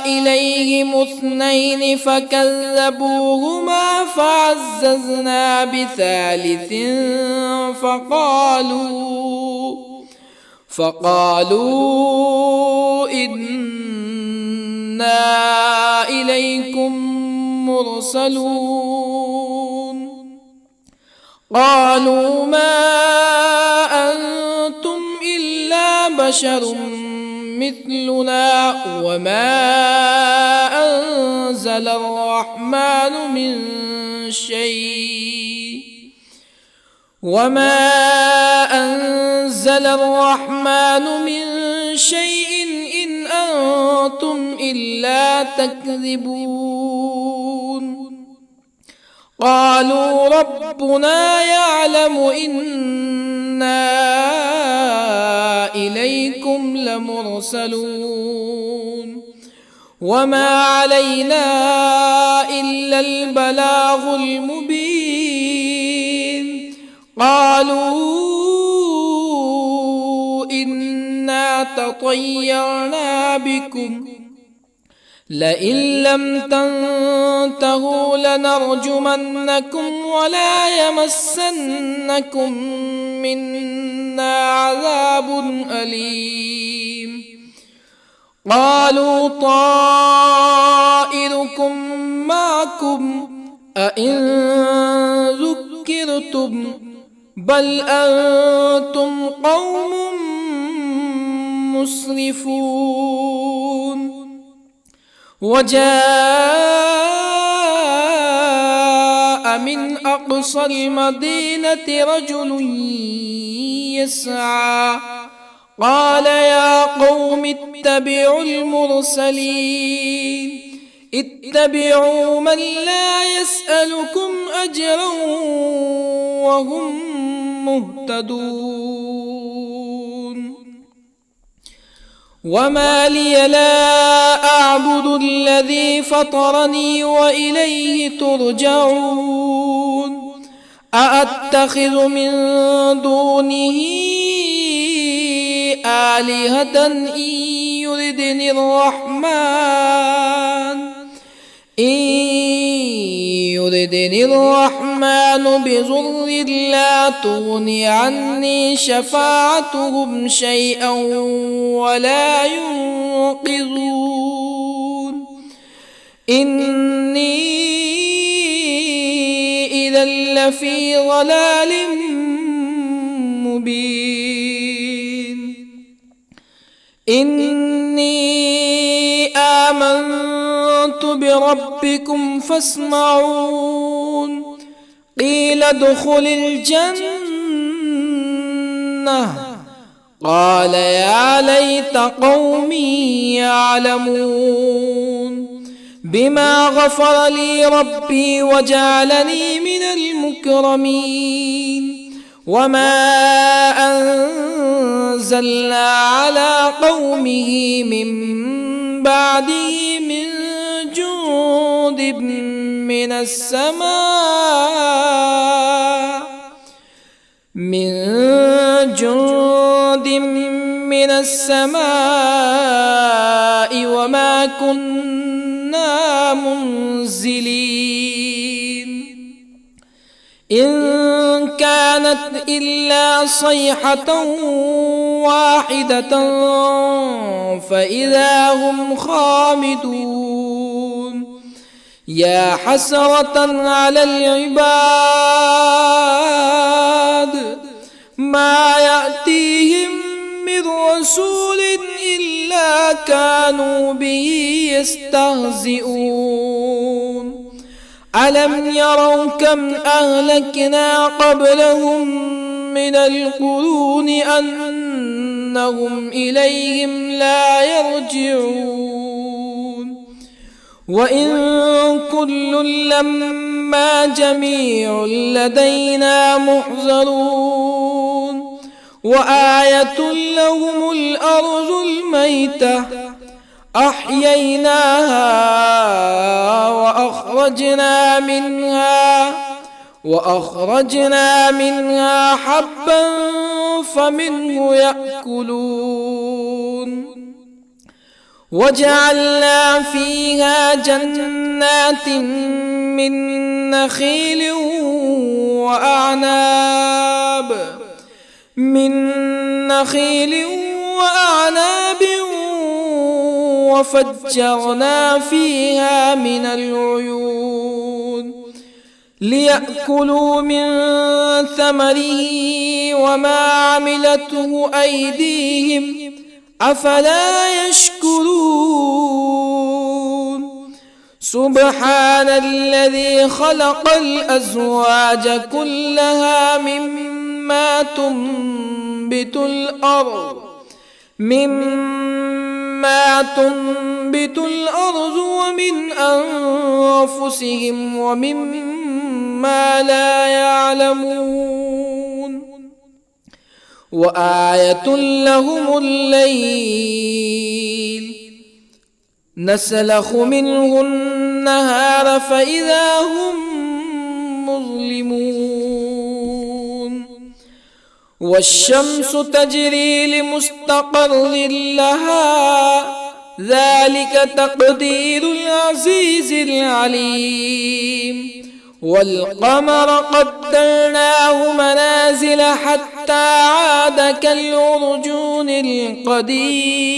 Speaker 1: إليهم اثنين فكذبوهما فعززنا بثالث فقالوا إنا إليكم مرسلون قالوا ما أنتم إلا بشر مثلنا وما أنزل الرحمن من شيء إن أنتم إلا تكذبون قالوا ربنا يعلم إنا إليكم لمرسلون وما علينا إلا البلاغ المبين قالوا إنا تطيرنا بكم لئن لم تنتهوا لنرجمنكم ولا يمسنكم منا عذاب أليم. قالوا طائركم معكم أئن ذكرتم بل أنتم قوم مسرفون. وجاء من أقصى المدينة رجل يسعى قال يا قوم اتبعوا المرسلين اتبعوا من لا يسألكم أجرا وهم مهتدون. وما لي لا أعبد الذي فطرني وإليه ترجعون. أأتخذ من دونه آلهة إن يردني الرحمن بضر لا تغن عني شفاعتهم شيئا ولا ينقذون. إني إذا لفي ضلال مبين. إني آمنت بربكم فاسمعون. قيل ادخل الجنة قال يا ليت قومي يعلمون بما غفر لي ربي وجعلني من المكرمين. وما أنزلنا على قومه من بعده من جند من السماء وما كنا منزلين. إن كانت إلا صيحة واحدة فإذا هم خامدون. يا حسرة على العباد ما يأتيهم من رسول إلا كانوا به يستهزئون. ألم يروا كم أهلكنا قبلهم من القرون أنهم إليهم لا يرجعون. وإن كل لما جميع لدينا محضرون. وآية لهم الأرض الميتة أحييناها وأخرجنا منها حبا فمنه يأكلون. وجعلنا فيها جنات من نخيل وأعناب وفجرنا فيها من العيون ليأكلوا من ثمره وما عملته أيديهم أفلا يشكرون. سبحان الذي خلق الأزواج كلها مما تنبت الأرض ومن أنفسهم ومما لا يعلمون. وآية لهم الليل نسلخ منه النهار فإذا هم مظلمون. والشمس تجري لمستقر لها ذلك تقدير العزيز العليم. والقمر قدرناه منازل حتى عاد كالعرجون القديم.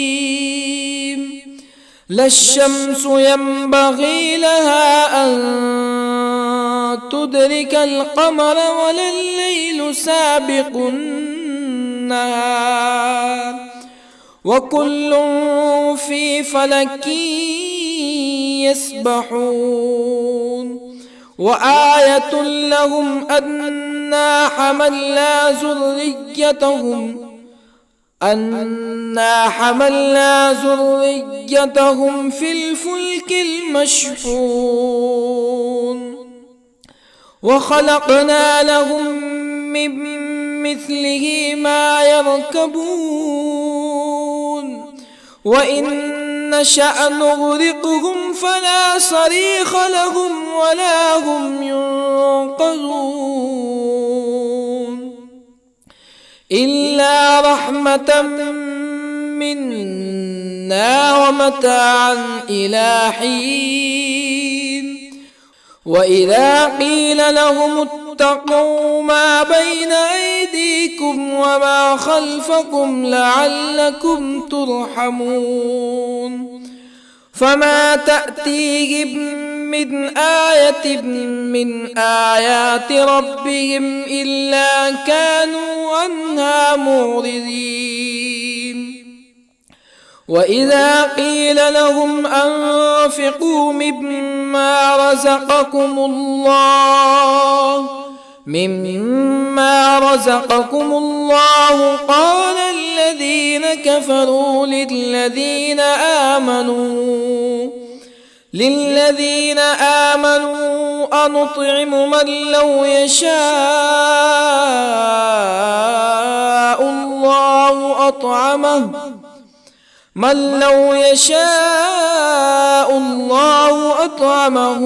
Speaker 1: لا الشمس ينبغي لها أن تدرك القمر ولا الليل سابق النهار وكل في فلك يسبحون. وآية لهم أنا حملنا ذريتهم في الفلك المشحون وخلقنا لهم من مثله ما يركبون وإن نشأ نغرقهم فلا صريخ لهم ولا هم ينقذون إلا رحمة منا ومتاعا إلى حين. وإذا قيل لهم اتقوا ما بين أيديكم وما خلفكم لعلكم ترحمون فما تأتيهم من آية من آيات ربهم إلا كانوا عنها معرضين. وإذا قيل لهم أنفقوا مما رزقكم الله قال الذين كفروا للذين آمنوا أنطعم من لو يشاء الله أطعمه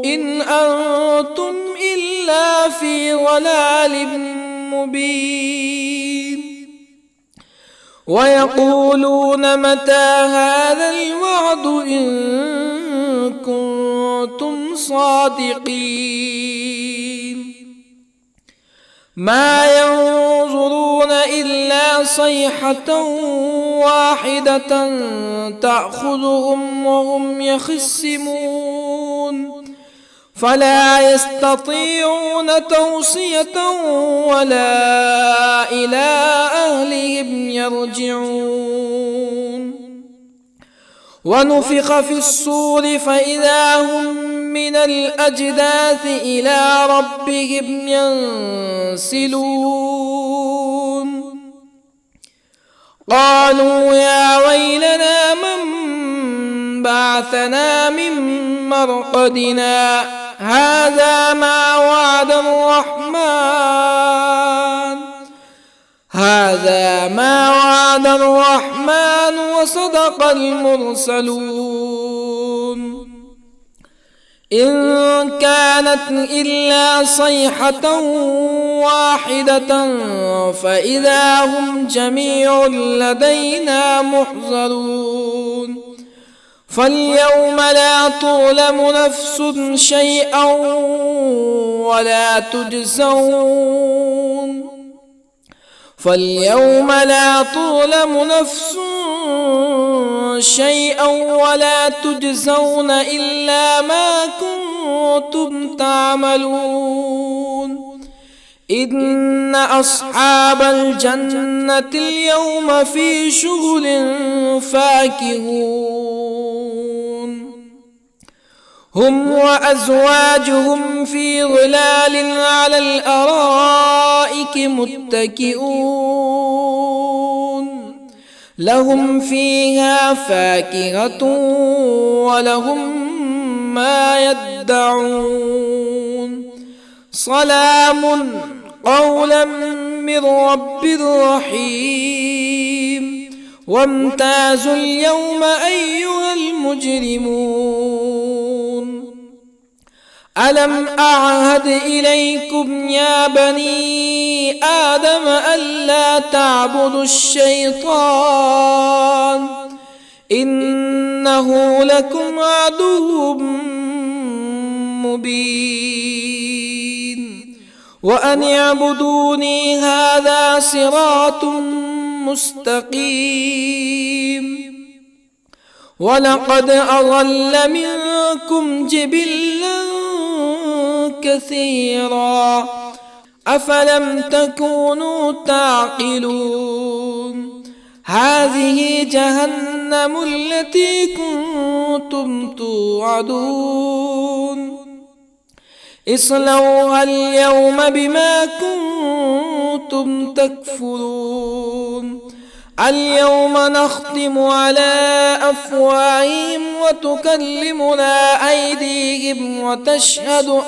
Speaker 1: إن أنتم إلا في ضلال مبين. ويقولون متى هذا الوعد إن كنتم صادقين ما ينظرون إلا صيحة واحدة تأخذهم وهم يخصمون فلا يستطيعون توصية ولا إلى أهلهم يرجعون. ونفخ في الصور فإذا هم من الأجداث إلى ربهم ينسلون قالوا يا ويلنا من بعثنا من مرقدنا هذا ما وعد الرحمن وصدق المرسلون إن كانت إلا صيحة واحدة فإذا هم جميع لدينا محضرون فاليوم لا تظلم نفس شيئا ولا تجزون إلا ما كنتم تعملون إن أصحاب الجنة اليوم في شغل فاكهون هم وأزواجهم في ظلال على الأرائك متكئون لهم فيها فاكهة ولهم ما يدعون سلام قولا من رب رحيم وامتازوا اليوم أيها المجرمون ألم أعهد إليكم يا بني آدم ألا تعبدوا الشيطان إنه لكم عدو مبين وأن اعبدوني هذا صراط مستقيم ولقد أضل منكم جبلا كثيرا أفلم تكونوا تعقلون هذه جهنم التي كنتم توعدون اصلوها اليوم بما كنتم تكفرون اليوم نختم على أفواههم وتكلمنا أيديهم وتشهد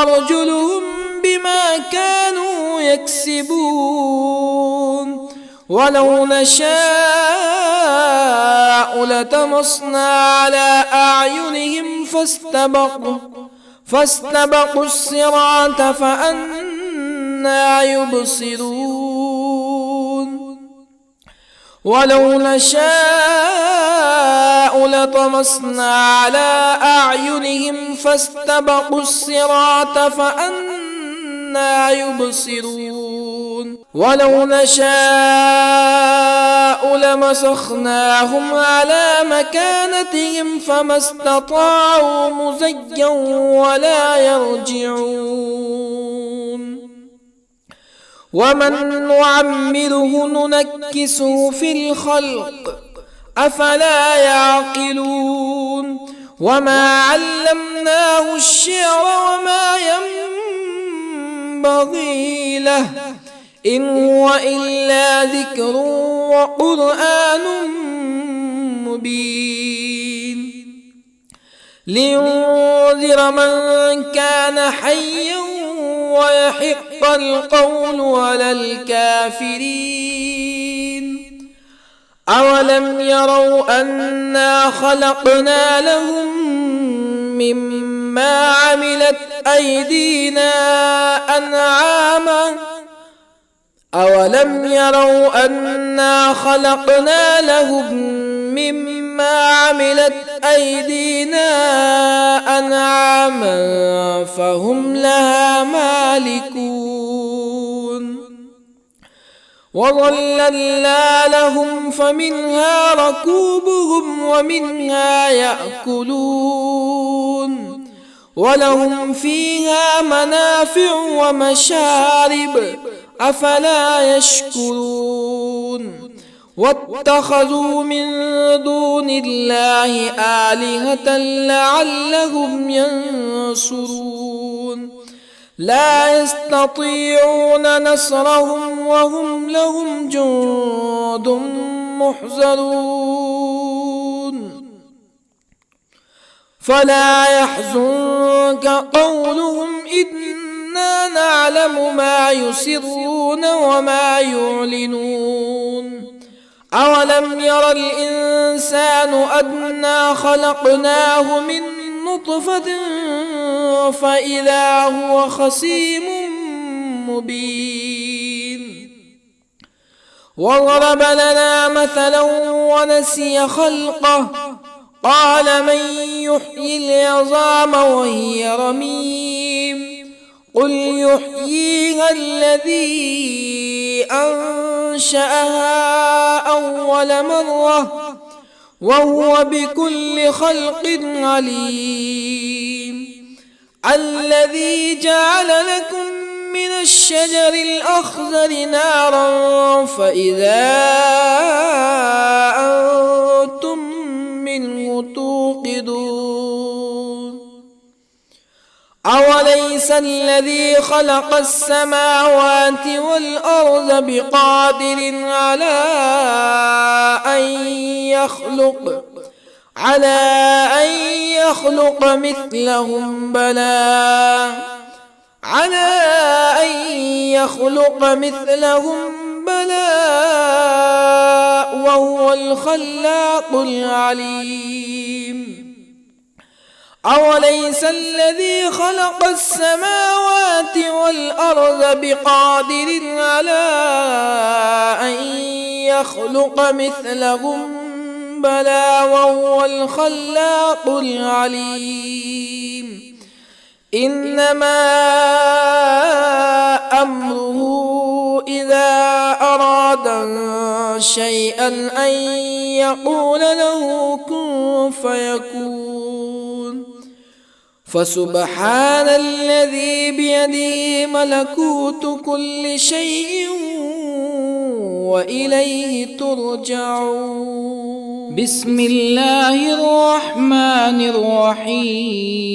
Speaker 1: أرجلهم بما كانوا يكسبون ولو نشاء لطمسنا على أعينهم فاستبقوا الصراط فأنى يبصرون ولو نشاء لطمسنا على أعينهم فاستبقوا الصراط فأنى يبصرون ولو نشاء لمسخناهم على مكانتهم فما استطاعوا مزيا ولا يرجعون ومن نعمره ننكسه في الخلق أفلا يعقلون وما علمناه الشعر وما ينبغي له إن هو إلا ذكر وقرآن مبين لينذر من كان حيا ويحق القول على الكافرين أولم يروا أنا خلقنا لهم مما عملت أيدينا أنعاما أولم يروا أنا خلقنا لهم مما عملت أيدينا أنعاما فهم لها مالكون وظللنا لهم فمنها ركوبهم ومنها يأكلون ولهم فيها منافع ومشارب أفلا يشكرون واتخذوا من دون الله آلهة لعلهم ينصرون لا يستطيعون نصرهم وهم لهم جند محضرون فلا يحزنك قولهم إنا نعلم ما يسرون وما يعلنون أولم ير الإنسان أنا خلقناه من نطفة فإذا هو خصيم مبين وضرب لنا مثلا ونسي خلقه قال من يحيي العظام وهي رميم قل يحييها الذي أنشأها أول مرة وهو بكل خلق عليم الذي جعل لكم من الشجر الأخضر نارا فإذا أنتم منه توقدون أوليس الذي خلق السماوات والأرض بقادر على أن يخلق مثلهم بلى وهو الخلاق العليم أوليس الذي خلق السماوات والأرض بقادر على أن يخلق مثلهم بلى وهو الخلاق العليم إنما أمره إذا أراد شيئا أن يقول له كن فيكون فسبحان الذي بيده ملكوت كل شيء وإليه ترجعون. بسم الله الرحمن الرحيم.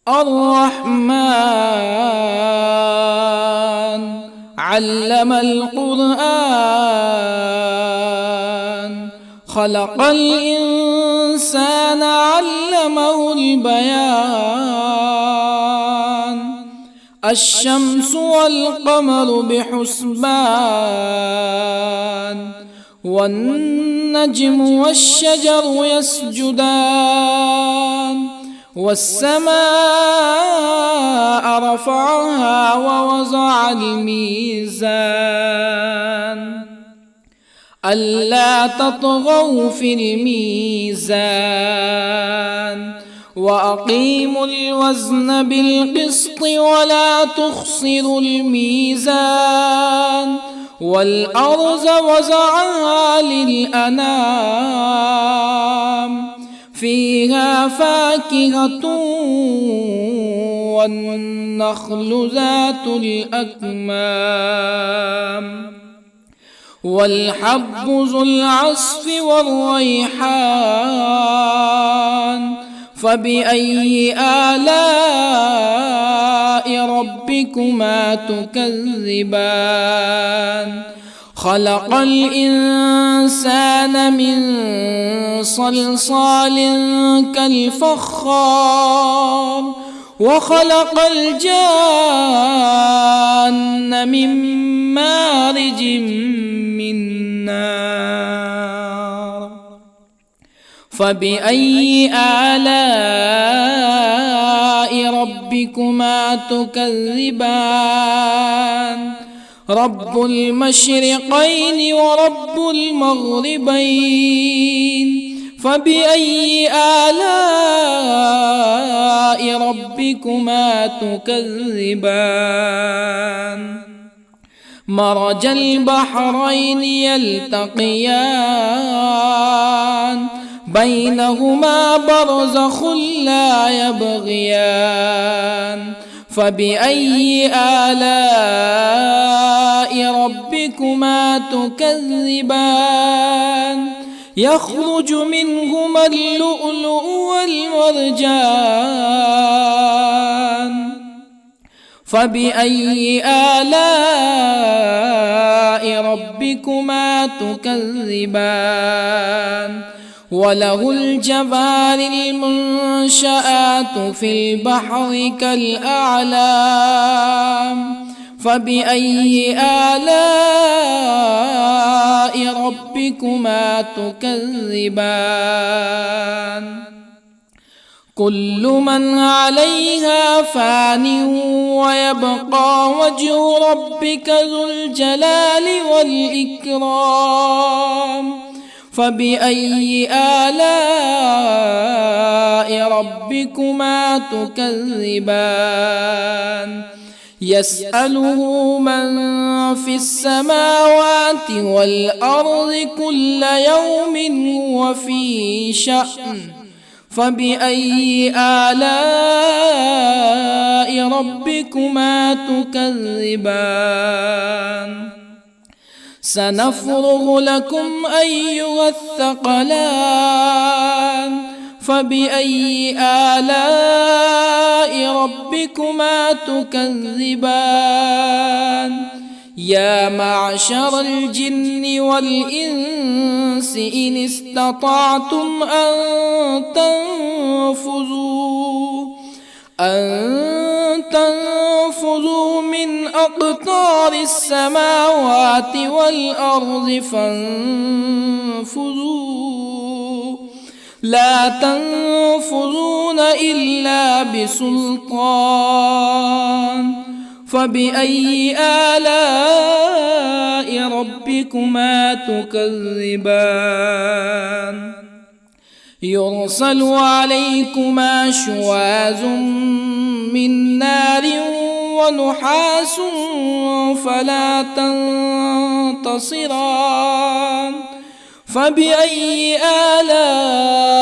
Speaker 1: الرحمن علم القرآن خلق الإنسان علمه البيان الشمس والقمر بحسبان والنجم والشجر يسجدان والسماء رفعها ووضع الميزان ألا تطغوا في الميزان وأقيموا الوزن بالقسط ولا تخسروا الميزان والأرض وضعها للأنام فيها فاكهة والنخل ذات الأكمام والحب ذو العصف والريحان فبأي آلاء ربكما تكذبان خلق الإنسان من صلصال كالفخار وخلق الجان من مارج من نار فبأي آلاء ربكما تكذبان رب المشرقين ورب المغربين فبأي آلاء ربكما تكذبان مرج البحرين يلتقيان بينهما برزخ لا يبغيان فبأي آلاء ربكما تكذبان يخرج منهما اللؤلؤ والمرجان فبأي آلاء ربكما تكذبان وله الجوار المنشآت في البحر كالأعلام فبأي آلاء ربكما تكذبان كل من عليها فان ويبقى وجه ربك ذو الجلال والإكرام فبأي آلاء ربكما تكذبان يسأله من في السماوات والأرض كل يوم هو في شأن فبأي آلاء ربكما تكذبان سنفرغ لكم أيها الثقلان فبأي آلاء ربكما تكذبان يا معشر الجن والإنس إن استطعتم أن تنفذوا من أقطار السماوات والأرض فانفذوا لا تنفذون إلا بسلطان فبأي آلاء ربكما تكذبان يرسل عليكما شواظ من نار ونحاس فلا تنتصران فبأي آلاء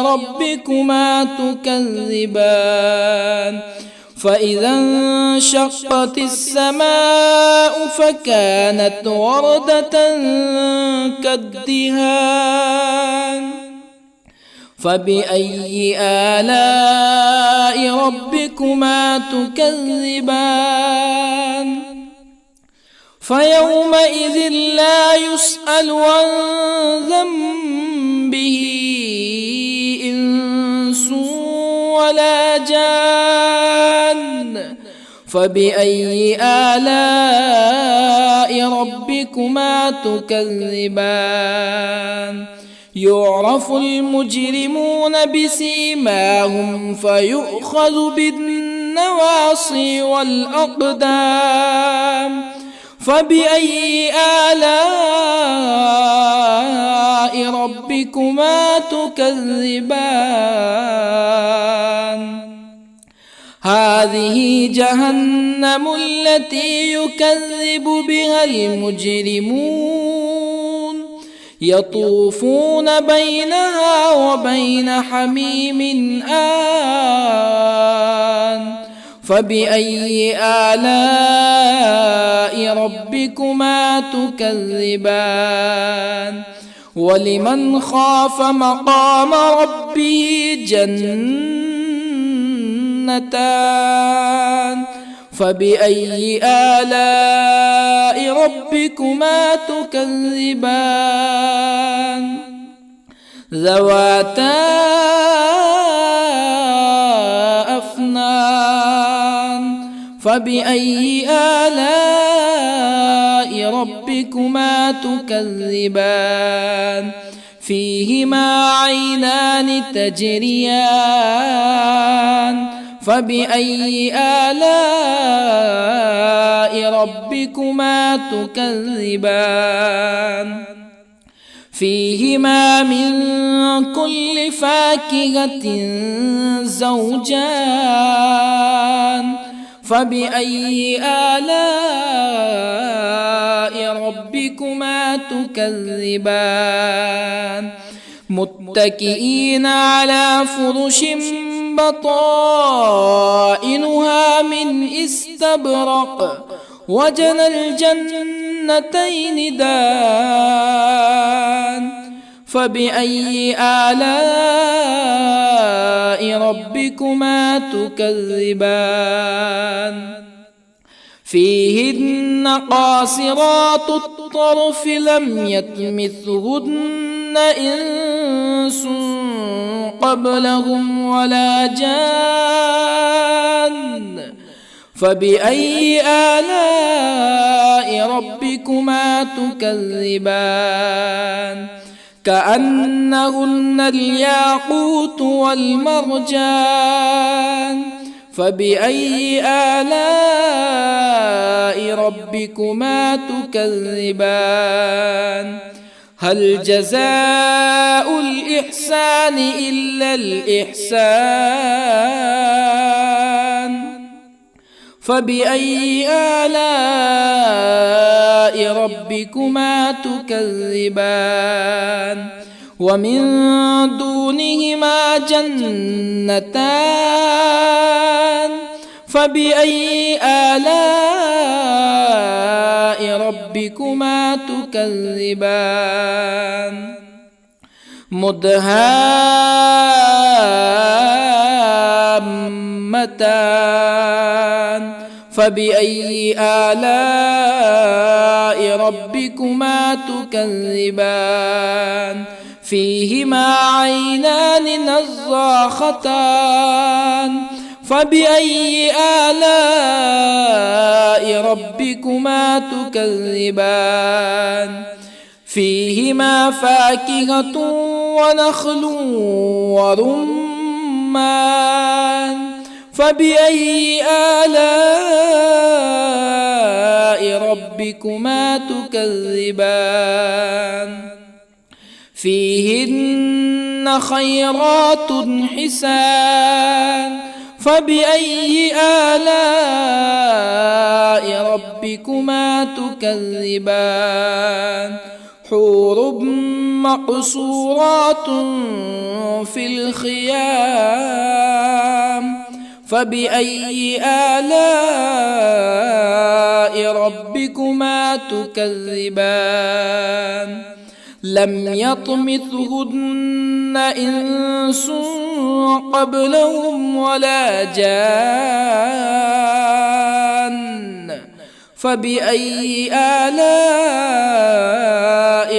Speaker 1: ربكما تكذبان فإذا انشقت السماء فكانت وردة كالدهان فبأي آلاء ربكما تكذبان فيومئذ لا يسأل عن ذنبه إنس ولا جان فبأي آلاء ربكما تكذبان يعرف المجرمون بسيماهم فيؤخذ بالنواصي والأقدام فبأي آلاء ربكما تكذبان هذه جهنم التي يكذب بها المجرمون يطوفون بينها وبين حميم آن فبأي آلاء ربكما تكذبان ولمن خاف مقام ربه جنتان فبأي آلاء ربكما تكذبان ذواتا أفنان فبأي آلاء ربكما تكذبان فيهما عينان تجريان فبأي آلاء ربكما تكذبان فيهما من كل فاكهة زوجان فبأي آلاء ربكما تكذبان متكئين على فرش بطائنها من استبرق وجنى الجنتين دان فبأي آلاء ربكما تكذبان فيهن قاصرات الطرف لم يطمثهن إنس قبلهم ولا جان فبأي آلاء ربكما تكذبان كأنهن الياقوت والمرجان فبأي آلاء ربكما تكذبان هل جزاء الإحسان إلا الإحسان فبأي آلاء ربكما تكذبان ومن دونهما جنتان فبأي آلاء ربكما تكذبان مدهامتان فبأي آلاء ربكما تكذبان فيهما عينان نضاختان فبأي آلاء ربكما تكذبان فيهما فاكهة ونخل ورمان فبأي آلاء ربكما تكذبان فيهن خيرات حسان فبأي آلاء ربكما تكذبان حور مقصورات في الخيام فبأي آلاء ربكما تكذبان لم يطمثهن إنس قبلهم ولا جان فبأي آلاء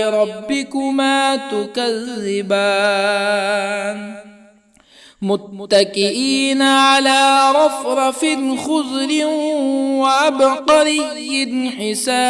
Speaker 1: ربكما تكذبان متكئين على رفرف خضر وعبقري حسان